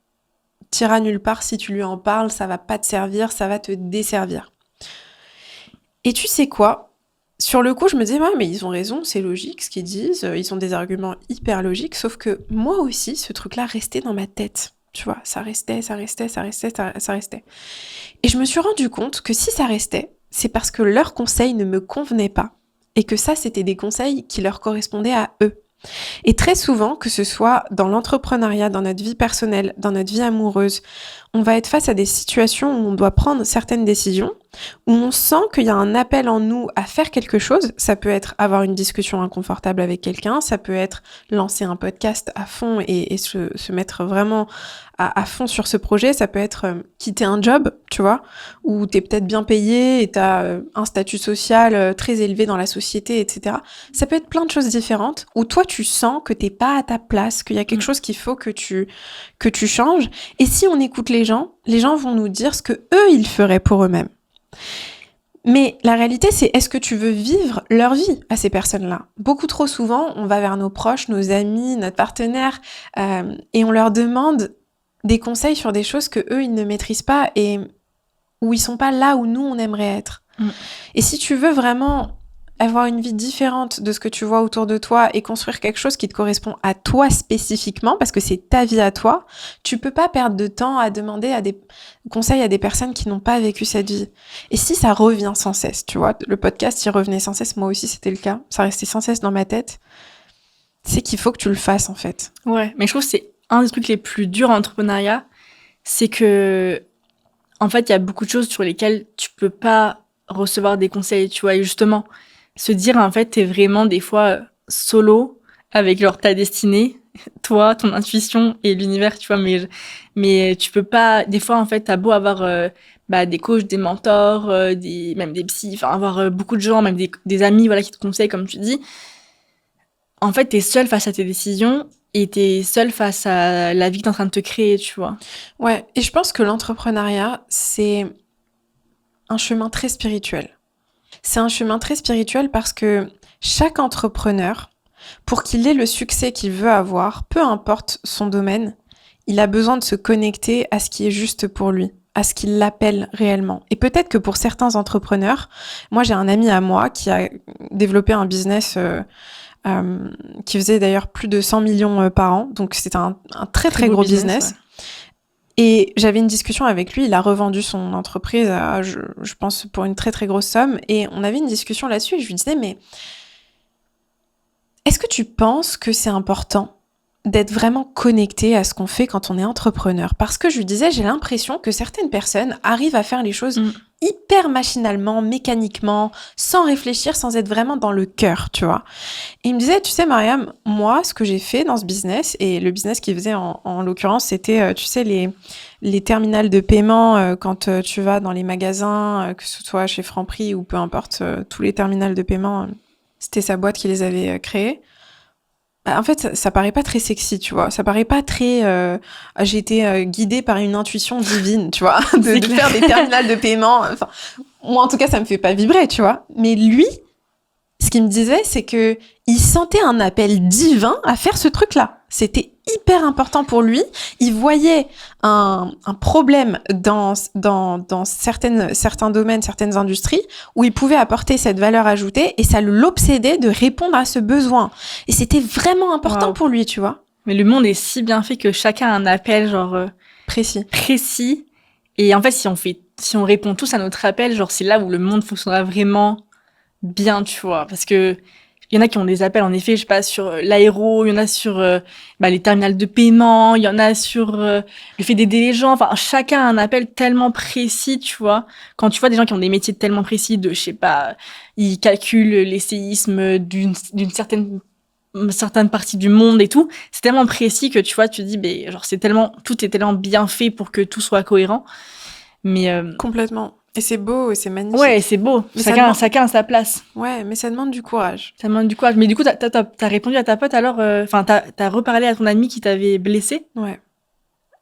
t'iras nulle part si tu lui en parles, ça va pas te servir, ça va te desservir. Et tu sais quoi? Sur le coup, je me disais, ouais, mais ils ont raison, c'est logique ce qu'ils disent, ils ont des arguments hyper logiques, sauf que moi aussi, ce truc-là restait dans ma tête. Tu vois, ça restait. Et je me suis rendu compte que si ça restait, c'est parce que leurs conseils ne me convenaient pas. Et que ça, c'était des conseils qui leur correspondaient à eux. Et très souvent, que ce soit dans l'entrepreneuriat, dans notre vie personnelle, dans notre vie amoureuse, on va être face à des situations où on doit prendre certaines décisions, où on sent qu'il y a un appel en nous à faire quelque chose. Ça peut être avoir une discussion inconfortable avec quelqu'un, ça peut être lancer un podcast à fond et se mettre vraiment à fond sur ce projet, ça peut être quitter un job, tu vois, où t'es peut-être bien payé et t'as un statut social très élevé dans la société, etc. Ça peut être plein de choses différentes où toi tu sens que t'es pas à ta place, qu'il y a quelque chose qu'il faut que tu changes. Et si on écoute les gens vont nous dire ce que eux ils feraient pour eux-mêmes. Mais la réalité, c'est est-ce que tu veux vivre leur vie à ces personnes-là? Beaucoup trop souvent, on va vers nos proches, nos amis, notre partenaire, et on leur demande des conseils sur des choses que eux ils ne maîtrisent pas et où ils sont pas là où nous on aimerait être. Et si tu veux vraiment avoir une vie différente de ce que tu vois autour de toi et construire quelque chose qui te correspond à toi spécifiquement, parce que c'est ta vie à toi, tu peux pas perdre de temps à demander à des conseils à des personnes qui n'ont pas vécu cette vie. Et si ça revient sans cesse, tu vois, le podcast il revenait sans cesse, moi aussi c'était le cas, ça restait sans cesse dans ma tête, c'est qu'il faut que tu le fasses en fait. Ouais, mais je trouve que c'est un des trucs les plus durs en entrepreneuriat, c'est que, en fait, il y a beaucoup de choses sur lesquelles tu peux pas recevoir des conseils, tu vois, et justement, se dire, en fait, t'es vraiment des fois solo avec genre ta destinée, toi, ton intuition et l'univers, tu vois, mais tu peux pas, des fois, en fait, t'as beau avoir des coachs, des mentors, même des psys, enfin, avoir beaucoup de gens, même des amis, voilà, qui te conseillent, comme tu dis. En fait, t'es seul face à tes décisions et t'es seul face à la vie que t'es en train de te créer, tu vois. Ouais, et je pense que l'entrepreneuriat, c'est un chemin très spirituel. C'est un chemin très spirituel parce que chaque entrepreneur, pour qu'il ait le succès qu'il veut avoir, peu importe son domaine, il a besoin de se connecter à ce qui est juste pour lui, à ce qui l'appelle réellement. Et peut-être que pour certains entrepreneurs, moi j'ai un ami à moi qui a développé un business qui faisait d'ailleurs plus de 100 millions par an, donc c'était un très très gros business. Ouais. Et j'avais une discussion avec lui, il a revendu son entreprise, je pense, pour une très très grosse somme, et on avait une discussion là-dessus, et je lui disais, mais est-ce que tu penses que c'est important d'être vraiment connecté à ce qu'on fait quand on est entrepreneur? Parce que je lui disais, j'ai l'impression que certaines personnes arrivent à faire les choses hyper machinalement, mécaniquement, sans réfléchir, sans être vraiment dans le cœur, tu vois. Et il me disait, tu sais Mariam, moi, ce que j'ai fait dans ce business, et le business qu'il faisait en l'occurrence, c'était, tu sais, les terminals de paiement quand tu vas dans les magasins, que ce soit chez Franprix ou peu importe, tous les terminals de paiement, c'était sa boîte qui les avait créés. En fait, ça paraît pas très sexy, tu vois. Ça paraît pas très... j'ai été guidée par une intuition divine, tu vois, de faire des terminals de paiement. Enfin, moi, en tout cas, ça me fait pas vibrer, tu vois. Mais lui, ce qu'il me disait, c'est que il sentait un appel divin à faire ce truc-là. C'était hyper important pour lui. Il voyait un problème dans certains domaines, certaines industries, où il pouvait apporter cette valeur ajoutée, et ça l'obsédait de répondre à ce besoin. Et c'était vraiment important pour lui, tu vois. Mais le monde est si bien fait que chacun a un appel, genre... précis. Et en fait, si on répond tous à notre appel, genre, c'est là où le monde fonctionnera vraiment bien, tu vois. Parce que il y en a qui ont des appels, en effet, je sais pas, sur l'aéro, il y en a sur les terminals de paiement, il y en a sur le fait d'aider les gens. Enfin, chacun a un appel tellement précis, tu vois. Quand tu vois des gens qui ont des métiers tellement précis de, je sais pas, ils calculent les séismes d'une certaine partie du monde et tout, c'est tellement précis que tu vois, tu dis, ben, genre, tout est tellement bien fait pour que tout soit cohérent. Mais complètement. Et c'est beau, et c'est magnifique. Ouais, c'est beau. Mais chacun a sa place. Ouais, mais ça demande du courage. Ça demande du courage. Mais du coup, t'as répondu à ta pote alors, enfin, t'as reparlé à ton ami qui t'avait blessé. Ouais.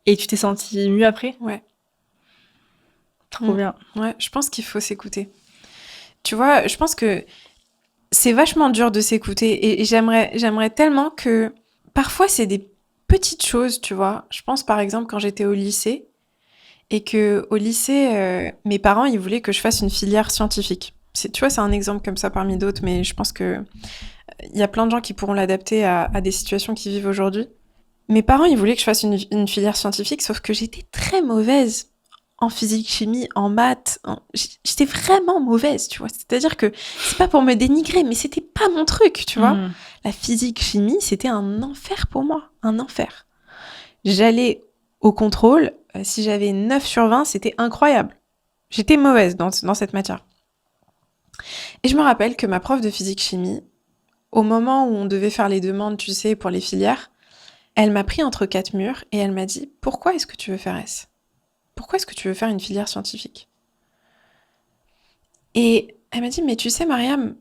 Et tu t'es sentie mieux après? Ouais. Trop bien. Ouais, je pense qu'il faut s'écouter. tu vois, je pense que c'est vachement dur de s'écouter et j'aimerais tellement que parfois c'est des petites choses, tu vois. Je pense par exemple quand j'étais au lycée et que au lycée, mes parents ils voulaient que je fasse une filière scientifique. Tu vois, c'est un exemple comme ça parmi d'autres, mais je pense que il y a plein de gens qui pourront l'adapter à des situations qu'ils vivent aujourd'hui. Mes parents ils voulaient que je fasse une filière scientifique, sauf que j'étais très mauvaise en physique, chimie, en maths. J'étais vraiment mauvaise, tu vois. C'est-à-dire que c'est pas pour me dénigrer, mais c'était pas mon truc, tu vois. La physique, chimie, c'était un enfer pour moi, un enfer. J'allais au contrôle, si j'avais 9 sur 20, c'était incroyable. J'étais mauvaise dans cette matière. Et je me rappelle que ma prof de physique-chimie, au moment où on devait faire les demandes, tu sais, pour les filières, elle m'a pris entre 4 murs et elle m'a dit « Pourquoi est-ce que tu veux faire S ? Pourquoi est-ce que tu veux faire une filière scientifique ?» Et elle m'a dit « Mais tu sais, Mariam,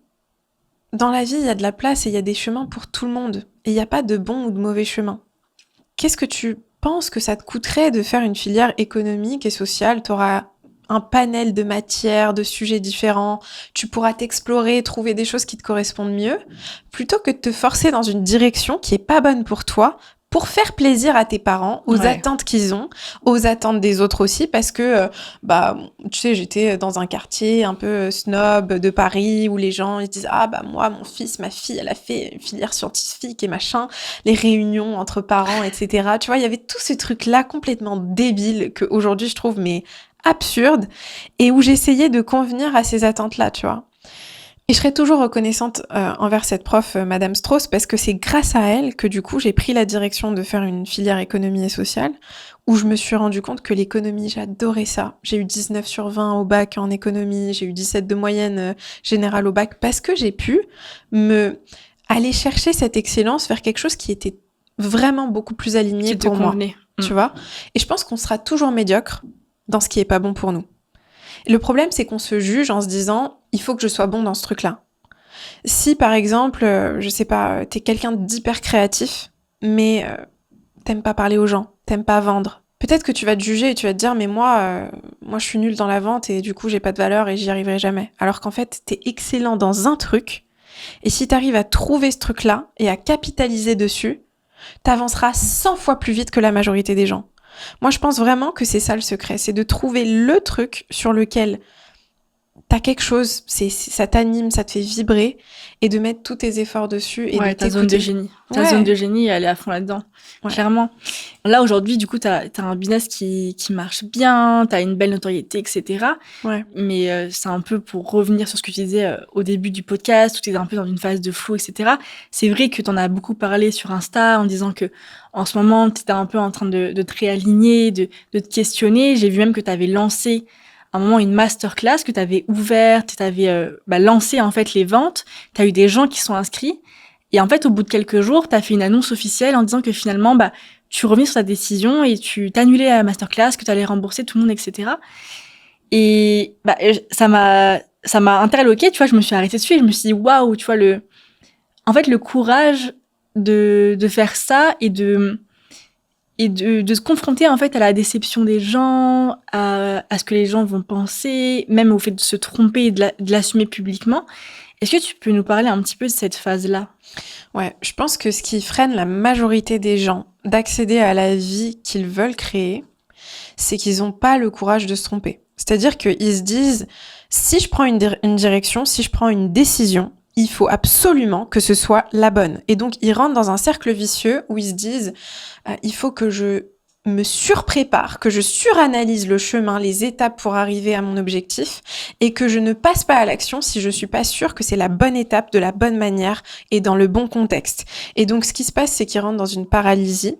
dans la vie, il y a de la place et il y a des chemins pour tout le monde. Et il n'y a pas de bon ou de mauvais chemin. Qu'est-ce que tu penses que ça te coûterait de faire une filière économique et sociale ? Tu auras un panel de matières, de sujets différents. Tu pourras t'explorer, trouver des choses qui te correspondent mieux, plutôt que de te forcer dans une direction qui est pas bonne pour toi, pour faire plaisir à tes parents, aux attentes qu'ils ont, aux attentes des autres aussi, parce que, tu sais, j'étais dans un quartier un peu snob de Paris, où les gens, ils disent, ah, bah, moi, mon fils, ma fille, elle a fait une filière scientifique et machin, les réunions entre parents, etc. Tu vois, il y avait tous ces trucs-là complètement débiles qu'aujourd'hui, je trouve, mais absurdes, et où j'essayais de convenir à ces attentes-là, tu vois. Et je serai toujours reconnaissante envers cette prof, Madame Strauss, parce que c'est grâce à elle que du coup j'ai pris la direction de faire une filière économie et sociale, où je me suis rendu compte que l'économie, j'adorais ça. J'ai eu 19 sur 20 au bac en économie, j'ai eu 17 de moyenne générale au bac, parce que j'ai pu aller chercher cette excellence vers quelque chose qui était vraiment beaucoup plus aligné pour moi, tu vois. Et je pense qu'on sera toujours médiocre dans ce qui est pas bon pour nous. Et le problème, c'est qu'on se juge en se disant « il faut que je sois bon dans ce truc-là ». Si, par exemple, je sais pas, t'es quelqu'un d'hyper créatif, mais t'aimes pas parler aux gens, t'aimes pas vendre, peut-être que tu vas te juger et tu vas te dire « mais moi, je suis nulle dans la vente et du coup, j'ai pas de valeur et j'y arriverai jamais ». Alors qu'en fait, t'es excellent dans un truc, et si t'arrives à trouver ce truc-là et à capitaliser dessus, t'avanceras 100 fois plus vite que la majorité des gens. Moi, je pense vraiment que c'est ça le secret, c'est de trouver le truc sur lequel t'as quelque chose, ça t'anime, ça te fait vibrer, et de mettre tous tes efforts dessus et de t'écouter. Ta zone de génie. Ta zone de génie, elle est à fond là-dedans, clairement. Là, aujourd'hui, du coup, t'as un business qui marche bien, t'as une belle notoriété, etc. Mais c'est un peu pour revenir sur ce que tu disais au début du podcast, où t'es un peu dans une phase de flou, etc. C'est vrai que t'en as beaucoup parlé sur Insta en disant que en ce moment, t'étais un peu en train de te réaligner, de te questionner. J'ai vu même que t'avais lancé à un moment une masterclass que tu avais ouverte, tu avais lancé en fait les ventes, tu as eu des gens qui sont inscrits et en fait au bout de quelques jours, tu as fait une annonce officielle en disant que finalement tu revenais sur ta décision et tu t'annulais la masterclass, que tu allais rembourser tout le monde, etc. Et ça m'a interloquée, tu vois, je me suis arrêtée dessus et je me suis dit waouh, tu vois le courage de faire ça et de se confronter en fait à la déception des gens, à ce que les gens vont penser, même au fait de se tromper et de l'assumer publiquement. Est-ce que tu peux nous parler un petit peu de cette phase-là ? Ouais, je pense que ce qui freine la majorité des gens d'accéder à la vie qu'ils veulent créer, c'est qu'ils n'ont pas le courage de se tromper. C'est-à-dire qu'ils se disent, si je prends une direction, si je prends une décision, il faut absolument que ce soit la bonne. Et donc, ils rentrent dans un cercle vicieux où ils se disent, il faut que je me surprépare, que je suranalyse le chemin, les étapes pour arriver à mon objectif, et que je ne passe pas à l'action si je suis pas sûre que c'est la bonne étape, de la bonne manière et dans le bon contexte. Et donc, ce qui se passe, c'est qu'ils rentrent dans une paralysie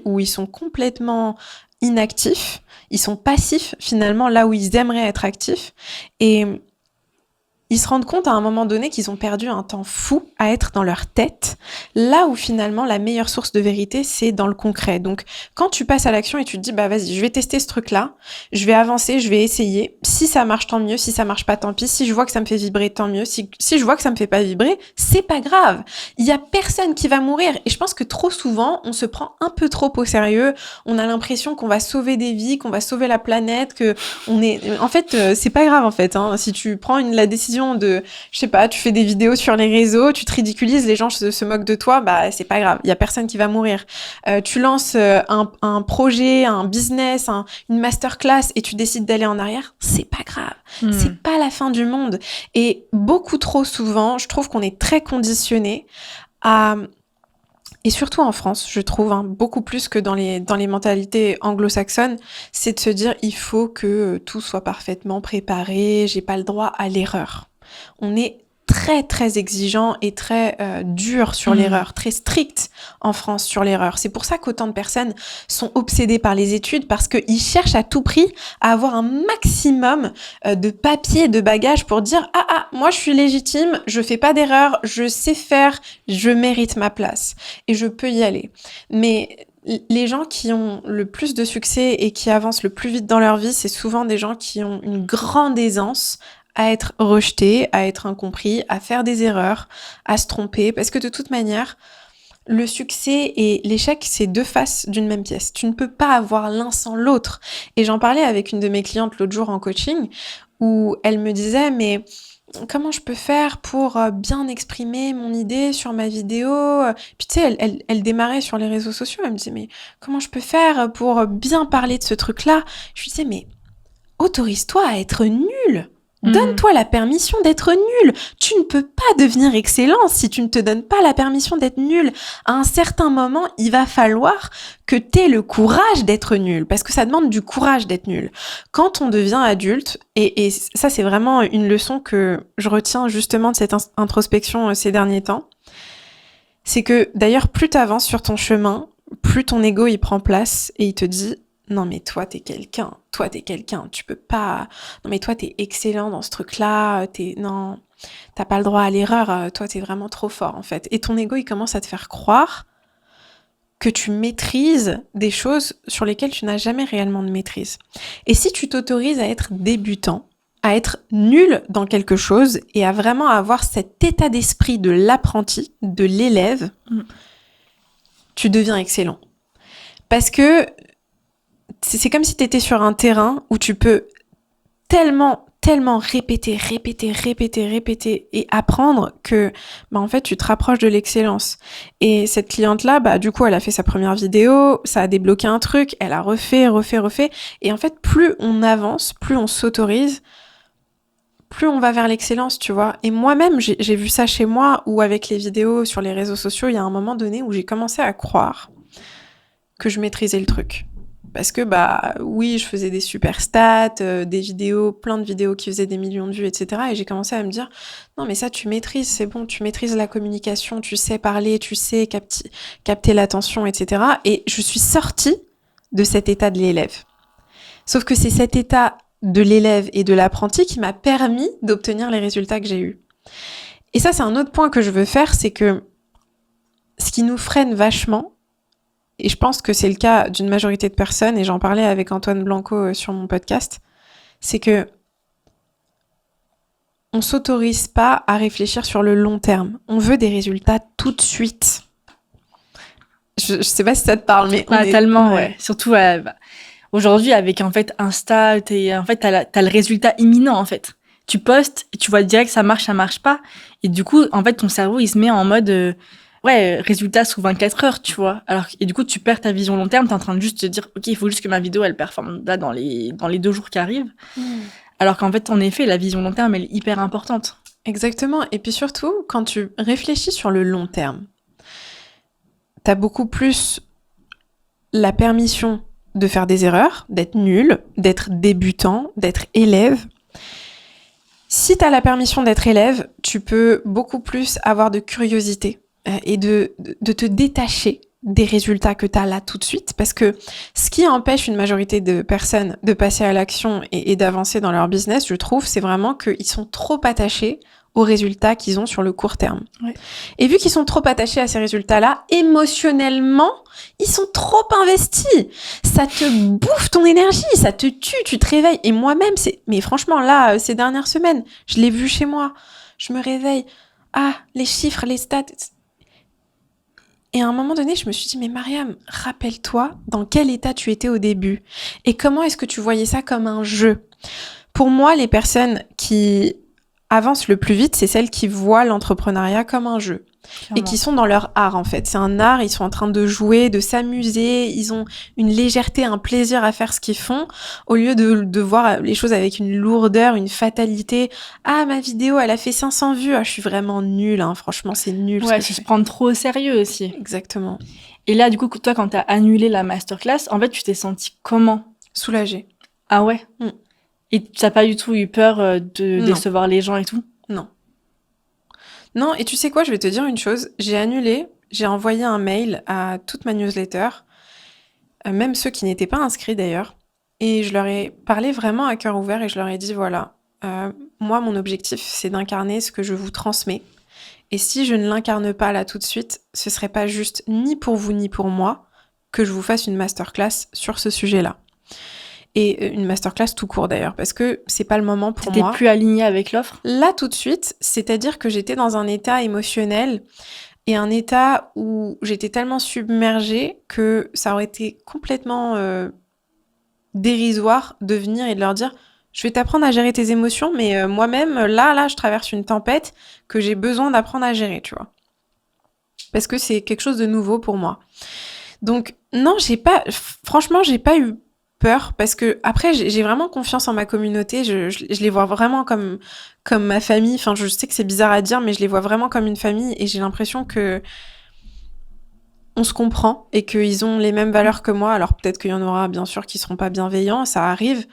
où ils sont complètement inactifs, ils sont passifs finalement là où ils aimeraient être actifs, et ils se rendent compte à un moment donné qu'ils ont perdu un temps fou à être dans leur tête, là où finalement la meilleure source de vérité, c'est dans le concret. Donc, quand tu passes à l'action et tu te dis, vas-y, je vais tester ce truc-là, je vais avancer, je vais essayer. Si ça marche, tant mieux. Si ça marche pas, tant pis. Si je vois que ça me fait vibrer, tant mieux. Si je vois que ça me fait pas vibrer, c'est pas grave. Il y a personne qui va mourir. Et je pense que trop souvent, on se prend un peu trop au sérieux. On a l'impression qu'on va sauver des vies, qu'on va sauver la planète, en fait, c'est pas grave, en fait, hein. Si tu prends la décision vision de, je sais pas, tu fais des vidéos sur les réseaux, tu te ridiculises, les gens se moquent de toi, bah c'est pas grave, il y a personne qui va mourir. Tu lances un projet, un business, une masterclass et tu décides d'aller en arrière, c'est pas grave. C'est pas la fin du monde. Et beaucoup trop souvent, je trouve qu'on est très conditionné à... Et surtout en France, je trouve, beaucoup plus que dans les mentalités anglo-saxonnes, c'est de se dire il faut que tout soit parfaitement préparé, j'ai pas le droit à l'erreur. On est très très exigeant et très dur sur l'erreur, très strict en France sur l'erreur. C'est pour ça qu'autant de personnes sont obsédées par les études, parce qu'ils cherchent à tout prix à avoir un maximum de papiers, de bagages pour dire moi je suis légitime, je fais pas d'erreur, je sais faire, je mérite ma place et je peux y aller. Mais les gens qui ont le plus de succès et qui avancent le plus vite dans leur vie, c'est souvent des gens qui ont une grande aisance à être rejetés, à être incompris, à faire des erreurs, à se tromper, parce que de toute manière, le succès et l'échec, c'est deux faces d'une même pièce. Tu ne peux pas avoir l'un sans l'autre. Et j'en parlais avec une de mes clientes l'autre jour en coaching, où elle me disait, mais comment je peux faire pour bien exprimer mon idée sur ma vidéo? Puis tu sais, elle démarrait sur les réseaux sociaux, elle me disait, mais comment je peux faire pour bien parler de ce truc-là? Je lui disais, mais autorise-toi à être nulle. Donne-toi la permission d'être nul. Tu ne peux pas devenir excellent si tu ne te donnes pas la permission d'être nul. À un certain moment, il va falloir que tu aies le courage d'être nul, parce que ça demande du courage d'être nul. Quand on devient adulte, et ça c'est vraiment une leçon que je retiens justement de cette introspection ces derniers temps, c'est que d'ailleurs plus tu avances sur ton chemin, plus ton ego il prend place et il te dit non mais toi t'es quelqu'un, tu peux pas, non mais toi t'es excellent dans ce truc-là, non, t'as pas le droit à l'erreur, toi t'es vraiment trop fort en fait. Et ton ego il commence à te faire croire que tu maîtrises des choses sur lesquelles tu n'as jamais réellement de maîtrise. Et si tu t'autorises à être débutant, à être nul dans quelque chose et à vraiment avoir cet état d'esprit de l'apprenti, de l'élève, tu deviens excellent. Parce que c'est comme si tu étais sur un terrain où tu peux tellement répéter et apprendre que en fait tu te rapproches de l'excellence. Et cette cliente là, du coup elle a fait sa première vidéo, ça a débloqué un truc, elle a refait et en fait plus on avance, plus on s'autorise, plus on va vers l'excellence, tu vois. Et moi-même j'ai vu ça chez moi, où avec les vidéos sur les réseaux sociaux, il y a un moment donné où j'ai commencé à croire que je maîtrisais le truc. Parce que oui, je faisais des super stats, des vidéos, plein de vidéos qui faisaient des millions de vues, etc. Et j'ai commencé à me dire, non mais ça tu maîtrises, c'est bon, tu maîtrises la communication, tu sais parler, tu sais capter l'attention, etc. Et je suis sortie de cet état de l'élève. Sauf que c'est cet état de l'élève et de l'apprenti qui m'a permis d'obtenir les résultats que j'ai eus. Et ça, c'est un autre point que je veux faire, c'est que ce qui nous freine vachement, et je pense que c'est le cas d'une majorité de personnes, et j'en parlais avec Antoine Blanco sur mon podcast, c'est que on s'autorise pas à réfléchir sur le long terme. On veut des résultats tout de suite. Je sais pas si ça te parle, mais tellement, ouais. Surtout aujourd'hui avec en fait Insta, t'as le résultat imminent en fait. Tu postes et tu vois direct ça marche pas, et du coup en fait ton cerveau il se met en mode résultat sous 24 heures, tu vois. Et du coup, tu perds ta vision long terme, t'es en train de juste te dire, ok, il faut juste que ma vidéo, elle performe là dans les 2 jours qui arrivent. Alors qu'en fait, en effet, la vision long terme, elle est hyper importante. Exactement. Et puis surtout, quand tu réfléchis sur le long terme, t'as beaucoup plus la permission de faire des erreurs, d'être nul, d'être débutant, d'être élève. Si t'as la permission d'être élève, tu peux beaucoup plus avoir de curiosité et de te détacher des résultats que tu as là tout de suite, parce que ce qui empêche une majorité de personnes de passer à l'action et d'avancer dans leur business, je trouve, c'est vraiment qu'ils sont trop attachés aux résultats qu'ils ont sur le court terme. Ouais. Et vu qu'ils sont trop attachés à ces résultats-là, émotionnellement, ils sont trop investis. Ça te bouffe ton énergie, ça te tue, tu te réveilles. Et moi-même, mais franchement, là, ces dernières semaines, je l'ai vu chez moi. Je me réveille. Les chiffres, les stats. Et à un moment donné, je me suis dit, mais Mariam, rappelle-toi dans quel état tu étais au début. Et comment est-ce que tu voyais ça comme un jeu ? Pour moi, les personnes qui avancent le plus vite, c'est celles qui voient l'entrepreneuriat comme un jeu. Et qui sont dans leur art, en fait. C'est un art, ils sont en train de jouer, de s'amuser, ils ont une légèreté, un plaisir à faire ce qu'ils font, au lieu de voir les choses avec une lourdeur, une fatalité. Ah, ma vidéo, elle a fait 500 vues. Ah, je suis vraiment nulle, hein. Franchement, c'est nul. Ouais, se prendre trop au sérieux aussi. Exactement. Et là, du coup, toi, quand t'as annulé la masterclass, en fait, tu t'es sentie comment? Soulagée. Ah ouais? Et t'as pas du tout eu peur de Non. décevoir les gens et tout? Non. Non, et tu sais quoi, je vais te dire une chose. J'ai annulé, j'ai envoyé un mail à toute ma newsletter, même ceux qui n'étaient pas inscrits d'ailleurs, et je leur ai parlé vraiment à cœur ouvert et je leur ai dit, voilà, moi, mon objectif, c'est d'incarner ce que je vous transmets. Et si je ne l'incarne pas là tout de suite, ce serait pas juste ni pour vous ni pour moi que je vous fasse une masterclass sur ce sujet-là. Et une masterclass tout court d'ailleurs, parce que c'est pas le moment pour moi. T'étais plus alignée avec l'offre? Là tout de suite, c'est-à-dire que j'étais dans un état émotionnel et un état où j'étais tellement submergée que ça aurait été complètement dérisoire de venir et de leur dire je vais t'apprendre à gérer tes émotions, mais moi-même, là, je traverse une tempête que j'ai besoin d'apprendre à gérer, tu vois. Parce que c'est quelque chose de nouveau pour moi. Donc, non, franchement, j'ai pas eu peur parce que après j'ai vraiment confiance en ma communauté, je les vois vraiment comme ma famille. Enfin, je sais que c'est bizarre à dire, mais je les vois vraiment comme une famille et j'ai l'impression que on se comprend et qu'ils ont les mêmes valeurs que moi. Alors peut-être qu'il y en aura bien sûr qui seront pas bienveillants, ça arrive,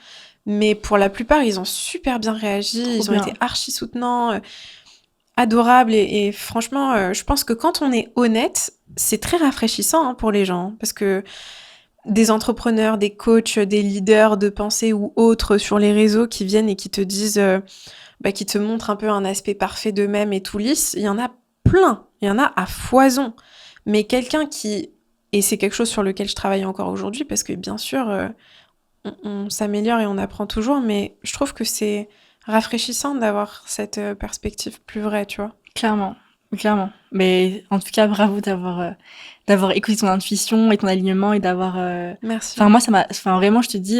mais pour la plupart ils ont super bien réagi, ils ont été archi soutenants, adorables et franchement, je pense que quand on est honnête, c'est très rafraîchissant pour les gens parce que des entrepreneurs, des coachs, des leaders de pensée ou autres sur les réseaux qui viennent et qui te disent, qui te montrent un peu un aspect parfait d'eux-mêmes et tout lisse, il y en a plein, il y en a à foison. Mais quelqu'un et c'est quelque chose sur lequel je travaille encore aujourd'hui, parce que bien sûr, on s'améliore et on apprend toujours, mais je trouve que c'est rafraîchissant d'avoir cette perspective plus vraie, tu vois. Clairement. Mais en tout cas, bravo d'avoir écouté ton intuition et ton alignement et d'avoir... Merci. Enfin, moi, vraiment, je te dis,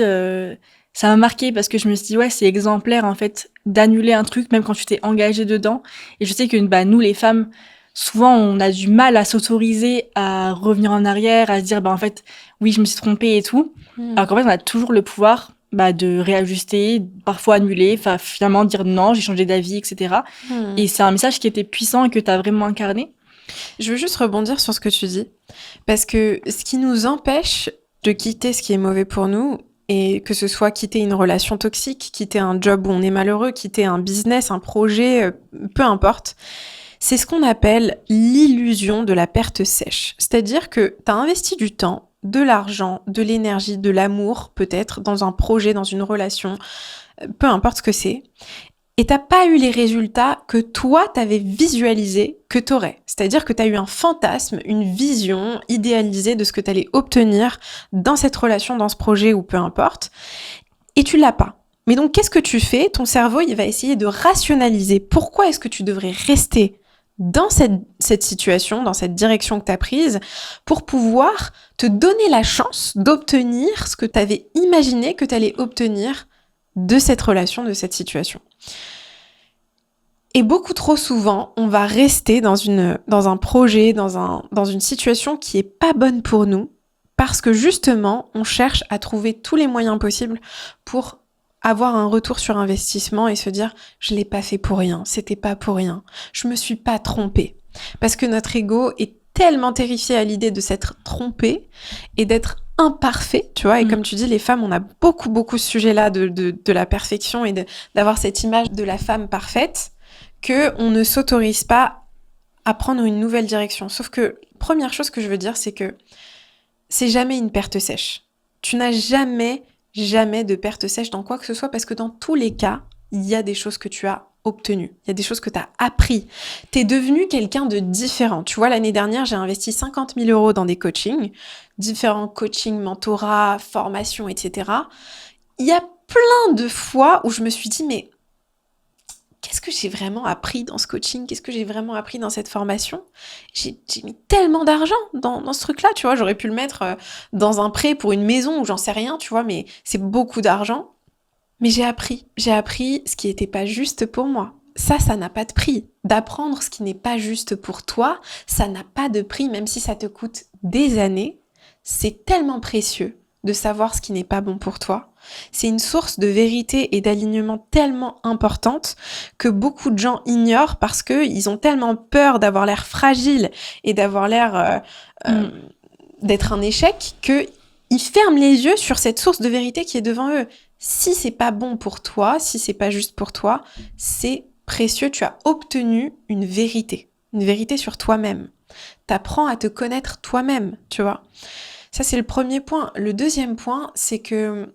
ça m'a marqué parce que je me suis dit, ouais, c'est exemplaire, en fait, d'annuler un truc, même quand tu t'es engagée dedans. Et je sais que, nous, les femmes, souvent, on a du mal à s'autoriser à revenir en arrière, à se dire, en fait, oui, je me suis trompée et tout. Alors qu'en fait, on a toujours le pouvoir de réajuster, parfois annuler, finalement dire non, j'ai changé d'avis, etc. Et c'est un message qui était puissant et que tu as vraiment incarné. Je veux juste rebondir sur ce que tu dis, parce que ce qui nous empêche de quitter ce qui est mauvais pour nous, et que ce soit quitter une relation toxique, quitter un job où on est malheureux, quitter un business, un projet, peu importe, c'est ce qu'on appelle l'illusion de la perte sèche. C'est-à-dire que tu as investi du temps, de l'argent, de l'énergie, de l'amour peut-être dans un projet, dans une relation, peu importe ce que c'est, et t'as pas eu les résultats que toi t'avais visualisé que t'aurais. C'est-à-dire que t'as eu un fantasme, une vision idéalisée de ce que t'allais obtenir dans cette relation, dans ce projet ou peu importe, et tu l'as pas. Mais donc qu'est-ce que tu fais? Ton cerveau, il va essayer de rationaliser pourquoi est-ce que tu devrais rester dans cette situation, dans cette direction que tu as prise, pour pouvoir te donner la chance d'obtenir ce que tu avais imaginé que tu allais obtenir de cette relation, de cette situation. Et beaucoup trop souvent, on va rester dans un projet, dans une situation qui est pas bonne pour nous, parce que justement, on cherche à trouver tous les moyens possibles pour avoir un retour sur investissement et se dire « je l'ai pas fait pour rien, c'était pas pour rien, je me suis pas trompée ». Parce que notre ego est tellement terrifié à l'idée de s'être trompé et d'être imparfait, tu vois, et comme tu dis, les femmes, on a beaucoup ce sujet-là de la perfection et d'avoir cette image de la femme parfaite, qu'on ne s'autorise pas à prendre une nouvelle direction. Sauf que, première chose que je veux dire, c'est que c'est jamais une perte sèche. Tu n'as jamais de perte sèche dans quoi que ce soit, parce que dans tous les cas, il y a des choses que tu as obtenues. Il y a des choses que tu as appris. Tu es devenu quelqu'un de différent. Tu vois, l'année dernière, j'ai investi 50 000 € dans des coachings, différents coachings, mentorats, formations, etc. Il y a plein de fois où je me suis dit, mais qu'est-ce que j'ai vraiment appris dans ce coaching? Qu'est-ce que j'ai vraiment appris dans cette formation? J'ai mis tellement d'argent dans ce truc-là, tu vois. J'aurais pu le mettre dans un prêt pour une maison ou j'en sais rien, tu vois, mais c'est beaucoup d'argent. Mais j'ai appris ce qui n'était pas juste pour moi. ça n'a pas de prix. D'apprendre ce qui n'est pas juste pour toi, ça n'a pas de prix, même si ça te coûte des années. C'est tellement précieux de savoir ce qui n'est pas bon pour toi. C'est une source de vérité et d'alignement tellement importante que beaucoup de gens ignorent parce qu'ils ont tellement peur d'avoir l'air fragile et d'avoir l'air d'être un échec qu'ils ferment les yeux sur cette source de vérité qui est devant eux. Si c'est pas bon pour toi, si c'est pas juste pour toi, c'est précieux. Tu as obtenu une vérité sur toi-même. T'apprends à te connaître toi-même, tu vois. Ça, c'est le premier point. Le deuxième point, c'est que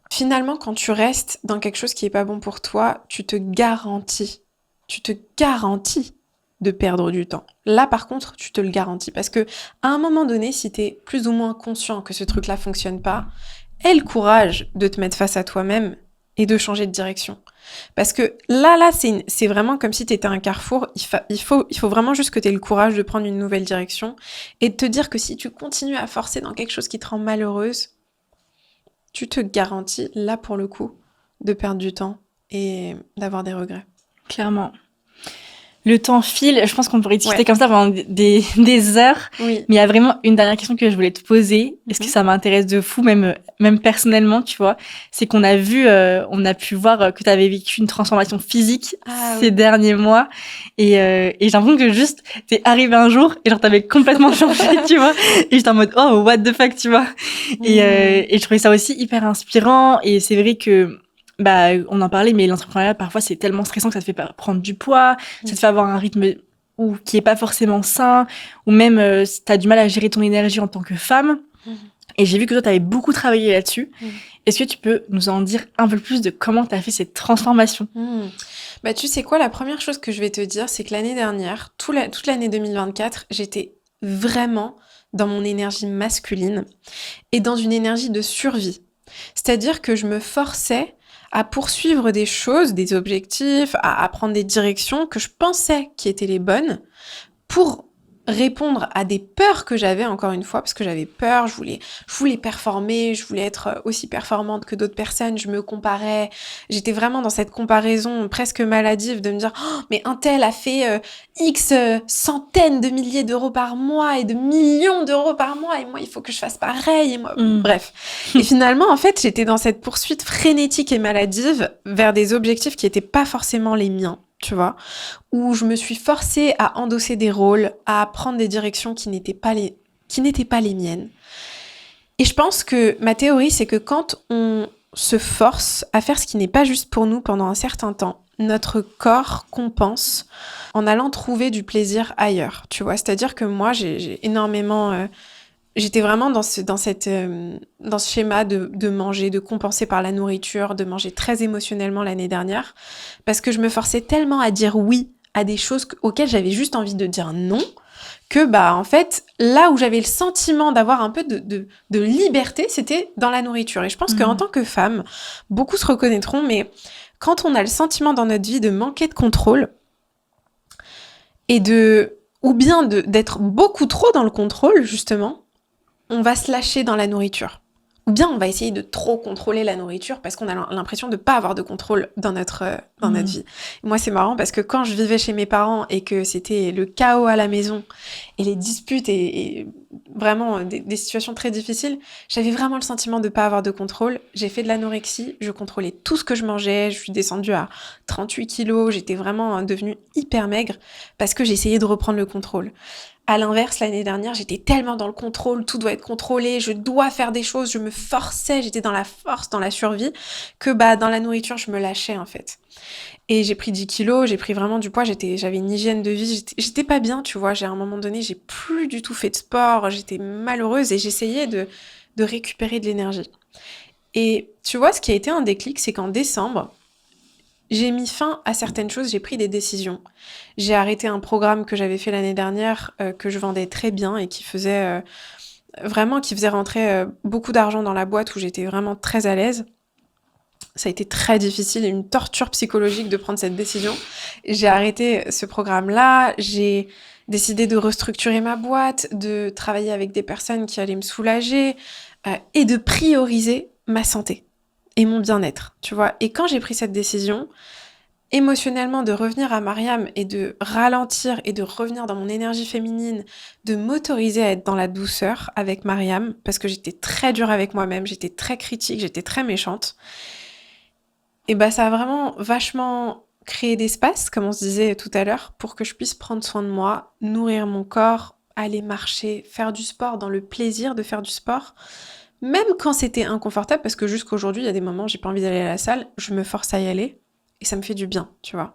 finalement, quand tu restes dans quelque chose qui est pas bon pour toi, tu te garantis de perdre du temps. Là, par contre, tu te le garantis. Parce que, à un moment donné, si t'es plus ou moins conscient que ce truc-là fonctionne pas, aie le courage de te mettre face à toi-même et de changer de direction. Parce que là, c'est vraiment comme si t'étais à un carrefour. Il faut vraiment juste que t'aies le courage de prendre une nouvelle direction et de te dire que si tu continues à forcer dans quelque chose qui te rend malheureuse, tu te garantis, là, pour le coup, de perdre du temps et d'avoir des regrets. Clairement. Le temps file, je pense qu'on pourrait discuter Ouais. comme ça pendant des heures. Oui. Mais il y a vraiment une dernière question que je voulais te poser, parce que ça m'intéresse de fou, même personnellement, tu vois. C'est qu'on a on a pu voir que tu avais vécu une transformation physique ces derniers mois. Et j'ai l'impression que juste, t'es arrivé un jour et genre t'avais complètement changé, tu vois. Et j'étais en mode, oh, what the fuck, tu vois. Et je trouvais ça aussi hyper inspirant. Et c'est vrai que, on en parlait, mais l'entrepreneuriat, parfois, c'est tellement stressant que ça te fait prendre du poids, ça te fait avoir un rythme qui est pas forcément sain, ou même t'as du mal à gérer ton énergie en tant que femme. Et j'ai vu que toi, t'avais beaucoup travaillé là-dessus. Est-ce que tu peux nous en dire un peu plus de comment t'as fait cette transformation? Tu sais quoi, la première chose que je vais te dire, c'est que l'année dernière, toute l'année 2024, j'étais vraiment dans mon énergie masculine et dans une énergie de survie. C'est-à-dire que je me forçais à poursuivre des choses, des objectifs, à prendre des directions que je pensais qui étaient les bonnes pour répondre à des peurs que j'avais, encore une fois, parce que j'avais peur, je voulais performer, je voulais être aussi performante que d'autres personnes, je me comparais, j'étais vraiment dans cette comparaison presque maladive de me dire oh, mais un tel a fait X centaines de milliers d'euros par mois et de millions d'euros par mois et moi il faut que je fasse pareil et moi bref. Et finalement en fait j'étais dans cette poursuite frénétique et maladive vers des objectifs qui étaient pas forcément les miens, tu vois, où je me suis forcée à endosser des rôles, à prendre des directions qui n'étaient pas les miennes. Et je pense que ma théorie, c'est que quand on se force à faire ce qui n'est pas juste pour nous pendant un certain temps, notre corps compense en allant trouver du plaisir ailleurs, tu vois. C'est-à-dire que moi, j'ai énormément... J'étais vraiment dans ce schéma de manger, de compenser par la nourriture, de manger très émotionnellement l'année dernière, parce que je me forçais tellement à dire oui à des choses auxquelles j'avais juste envie de dire non, que en fait, là où j'avais le sentiment d'avoir un peu de liberté, c'était dans la nourriture. Et je pense qu'en tant que femme, beaucoup se reconnaîtront, mais quand on a le sentiment dans notre vie de manquer de contrôle, ou bien d'être beaucoup trop dans le contrôle, justement, on va se lâcher dans la nourriture. Ou bien on va essayer de trop contrôler la nourriture parce qu'on a l'impression de pas avoir de contrôle dans notre vie. Et moi, c'est marrant parce que quand je vivais chez mes parents et que c'était le chaos à la maison et les disputes et vraiment des situations très difficiles, j'avais vraiment le sentiment de pas avoir de contrôle. J'ai fait de l'anorexie, je contrôlais tout ce que je mangeais, je suis descendue à 38 kilos, j'étais vraiment devenue hyper maigre parce que j'essayais de reprendre le contrôle. À l'inverse, l'année dernière, j'étais tellement dans le contrôle, tout doit être contrôlé, je dois faire des choses, je me forçais, j'étais dans la force, dans la survie, que dans la nourriture, je me lâchais en fait. Et j'ai pris 10 kilos, j'ai pris vraiment du poids, j'avais une hygiène de vie, j'étais pas bien, tu vois, à un moment donné, j'ai plus du tout fait de sport, j'étais malheureuse et j'essayais de récupérer de l'énergie. Et tu vois, ce qui a été un déclic, c'est qu'en décembre, j'ai mis fin à certaines choses, j'ai pris des décisions. J'ai arrêté un programme que j'avais fait l'année dernière, que je vendais très bien et qui faisait rentrer beaucoup d'argent dans la boîte où j'étais vraiment très à l'aise. Ça a été très difficile et une torture psychologique de prendre cette décision. J'ai arrêté ce programme-là, j'ai décidé de restructurer ma boîte, de travailler avec des personnes qui allaient me soulager et de prioriser ma santé et mon bien-être, tu vois. Et quand j'ai pris cette décision, émotionnellement de revenir à Mariam et de ralentir et de revenir dans mon énergie féminine, de m'autoriser à être dans la douceur avec Mariam, parce que j'étais très dure avec moi-même, j'étais très critique, j'étais très méchante. Et bah ça a vraiment vachement créé d'espace, comme on se disait tout à l'heure, pour que je puisse prendre soin de moi, nourrir mon corps, aller marcher, faire du sport dans le plaisir de faire du sport. Même quand c'était inconfortable, parce que jusqu'aujourd'hui, il y a des moments où j'ai pas envie d'aller à la salle, je me force à y aller et ça me fait du bien, tu vois.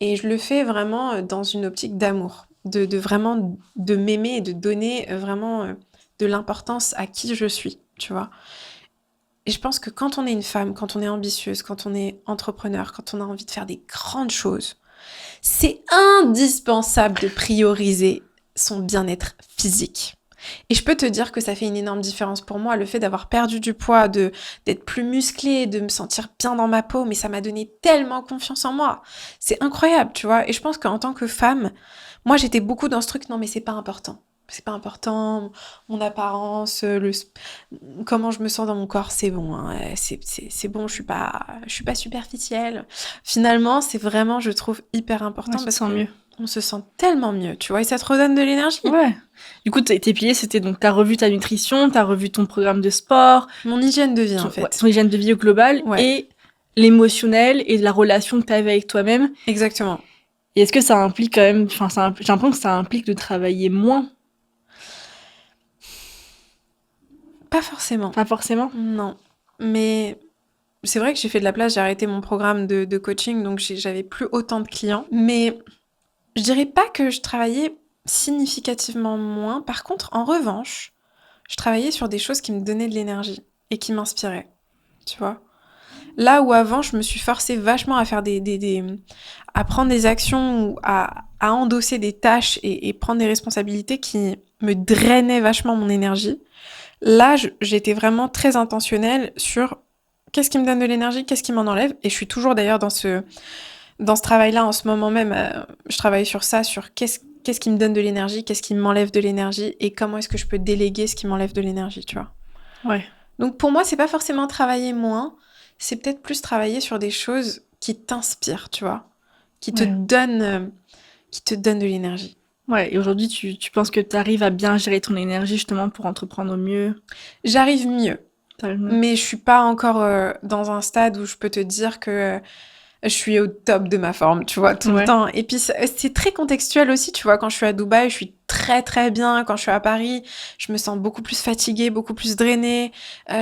Et je le fais vraiment dans une optique d'amour, de vraiment de m'aimer et de donner vraiment de l'importance à qui je suis, tu vois. Et je pense que quand on est une femme, quand on est ambitieuse, quand on est entrepreneur, quand on a envie de faire des grandes choses, c'est indispensable de prioriser son bien-être physique. Et je peux te dire que ça fait une énorme différence pour moi, le fait d'avoir perdu du poids, d'être plus musclée, de me sentir bien dans ma peau, mais ça m'a donné tellement confiance en moi. C'est incroyable, tu vois. Et je pense qu'en tant que femme, moi j'étais beaucoup dans ce truc, non mais c'est pas important. C'est pas important, mon apparence, comment je me sens dans mon corps, c'est bon, hein, c'est bon, je suis pas superficielle. Finalement, c'est vraiment, je trouve, hyper important Ouais, tu te parce sens que mieux. on se sent tellement mieux, tu vois, et ça te redonne de l'énergie. Ouais. Du coup, tes piliers, c'était donc t'as revu ta nutrition, t'as revu ton programme de sport, Mon hygiène de vie, en ouais, fait. ton hygiène de vie au global Ouais, et l'émotionnel et la relation que t'avais avec toi-même. exactement. Et est-ce que ça implique quand même, enfin, j'ai l'impression que ça implique de travailler moins, Pas forcément. pas forcément. Non. Mais c'est vrai que j'ai fait de la place, j'ai arrêté mon programme de coaching, donc j'avais plus autant de clients. Mais je dirais pas que je travaillais significativement moins. Par contre, en revanche, je travaillais sur des choses qui me donnaient de l'énergie et qui m'inspiraient, tu vois. Là où avant, je me suis forcée vachement à faire à prendre des actions ou à endosser des tâches et prendre des responsabilités qui me drainaient vachement mon énergie. Là, j'étais vraiment très intentionnelle sur qu'est-ce qui me donne de l'énergie, qu'est-ce qui m'en enlève. Et je suis toujours d'ailleurs dans ce travail-là en ce moment même. Je travaille sur ça, sur qu'est-ce qui me donne de l'énergie, qu'est-ce qui m'enlève de l'énergie et comment est-ce que je peux déléguer ce qui m'enlève de l'énergie, tu vois. Ouais. Donc pour moi, c'est pas forcément travailler moins, c'est peut-être plus travailler sur des choses qui t'inspirent, tu vois, qui te Ouais. donnent, qui te donnent de l'énergie. Ouais. Et aujourd'hui, tu penses que tu arrives à bien gérer ton énergie justement pour entreprendre au mieux. J'arrive mieux, T'as le mieux. mais je suis pas encore dans un stade où je peux te dire que je suis au top de ma forme, tu vois, tout le Ouais. temps. Et puis c'est très contextuel aussi, tu vois, quand je suis à Dubaï, je suis très très bien. Quand je suis à Paris, je me sens beaucoup plus fatiguée, beaucoup plus drainée.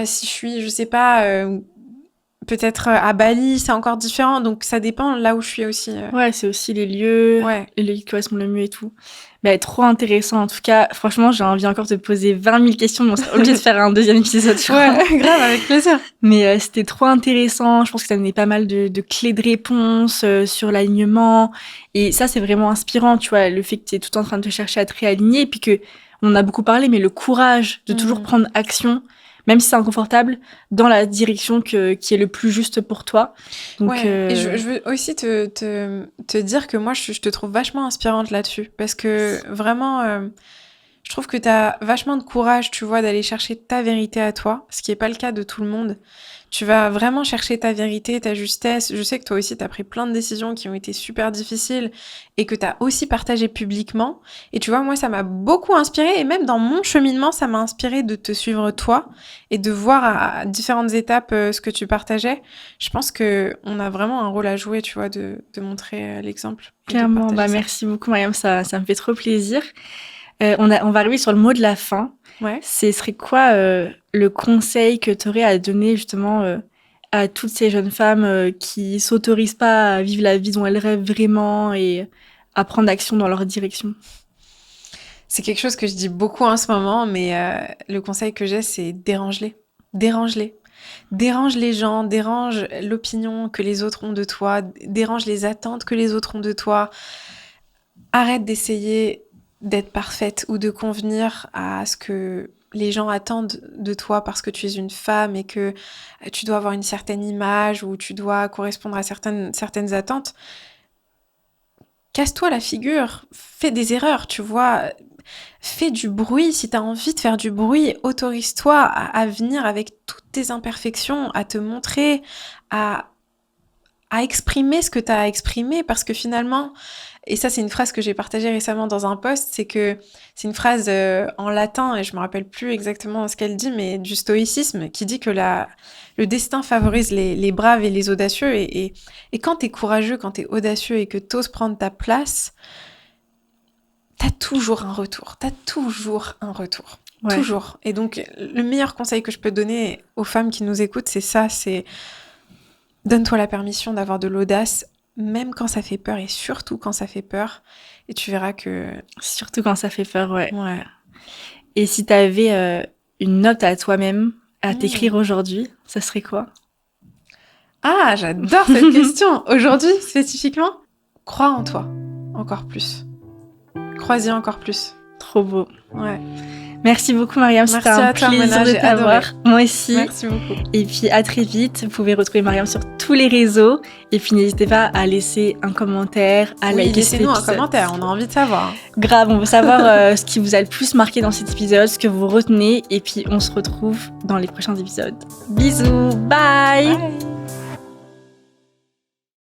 Si je suis, je sais pas, peut-être à Bali, c'est encore différent. Donc ça dépend là où je suis aussi. Ouais, c'est aussi Ouais. les lieux qui correspondent le mieux et tout. Mais trop intéressant en tout cas. Franchement, j'ai envie encore de te poser 20 000 questions, mais on sera obligé de faire un deuxième épisode, je crois. Ouais, grave, avec plaisir. Mais c'était trop intéressant. Je pense que tu as donné pas mal de clés de réponse sur l'alignement. Et ça, c'est vraiment inspirant, tu vois, le fait que tu es tout le temps en train de te chercher à te réaligner. Et puis que, on en a beaucoup parlé, mais le courage de toujours prendre action, même si c'est inconfortable, dans la direction qui est le plus juste pour toi. Donc, Ouais, et je veux aussi te dire que moi, je te trouve vachement inspirante là-dessus. Parce que vraiment, je trouve que t'as vachement de courage, tu vois, d'aller chercher ta vérité à toi, ce qui est pas le cas de tout le monde. Tu vas vraiment chercher ta vérité, ta justesse. Je sais que toi aussi, t'as pris plein de décisions qui ont été super difficiles et que t'as aussi partagé publiquement. Et tu vois, moi, ça m'a beaucoup inspirée. Et même dans mon cheminement, ça m'a inspirée de te suivre toi et de voir à différentes étapes ce que tu partageais. Je pense que on a vraiment un rôle à jouer, tu vois, de montrer l'exemple et de clairement, partager ça. merci beaucoup, Mariam, ça me fait trop plaisir. On va arriver sur le mot de la fin. Ouais. Ce serait quoi le conseil que tu aurais à donner justement à toutes ces jeunes femmes qui s'autorisent pas à vivre la vie dont elles rêvent vraiment et à prendre action dans leur direction? C'est quelque chose que je dis beaucoup en ce moment, mais le conseil que j'ai, c'est dérange-les. Dérange-les. Dérange les gens, dérange l'opinion que les autres ont de toi, dérange les attentes que les autres ont de toi. Arrête d'essayer d'être parfaite ou de convenir à ce que les gens attendent de toi parce que tu es une femme et que tu dois avoir une certaine image ou tu dois correspondre à certaines attentes. Casse-toi la figure, fais des erreurs, tu vois. Fais du bruit, si t'as envie de faire du bruit, autorise-toi à venir avec toutes tes imperfections, à te montrer, à à exprimer ce que tu as à exprimer, parce que finalement, et ça c'est une phrase que j'ai partagée récemment dans un post, c'est une phrase en latin, et je me rappelle plus exactement ce qu'elle dit, mais du stoïcisme, qui dit que le destin favorise les braves et les audacieux, et quand t'es courageux, quand t'es audacieux et que t'oses prendre ta place, t'as toujours un retour. Ouais. Toujours. Et donc, le meilleur conseil que je peux donner aux femmes qui nous écoutent, c'est ça, c'est donne-toi la permission d'avoir de l'audace, même quand ça fait peur, et surtout quand ça fait peur. Et tu verras que... Surtout quand ça fait peur, ouais. Ouais. Et si t'avais une note à toi-même à t'écrire aujourd'hui, ça serait quoi? Ah, j'adore cette question. Aujourd'hui, spécifiquement, crois en toi. Encore plus. Crois-y encore plus. Trop beau. Ouais. Merci beaucoup, Mariam. C'était Merci un à toi, plaisir Mona, de j'ai t'avoir. adoré. Moi aussi. Merci beaucoup. Et puis, à très vite. Vous pouvez retrouver Mariam sur tous les réseaux. Et puis, n'hésitez pas à laisser un commentaire, à liker cet laissez-nous un épisode. commentaire, on a envie de savoir. Grave, on veut savoir ce qui vous a le plus marqué dans cet épisode, ce que vous retenez. Et puis, on se retrouve dans les prochains épisodes. Bisous. Bye. Bye.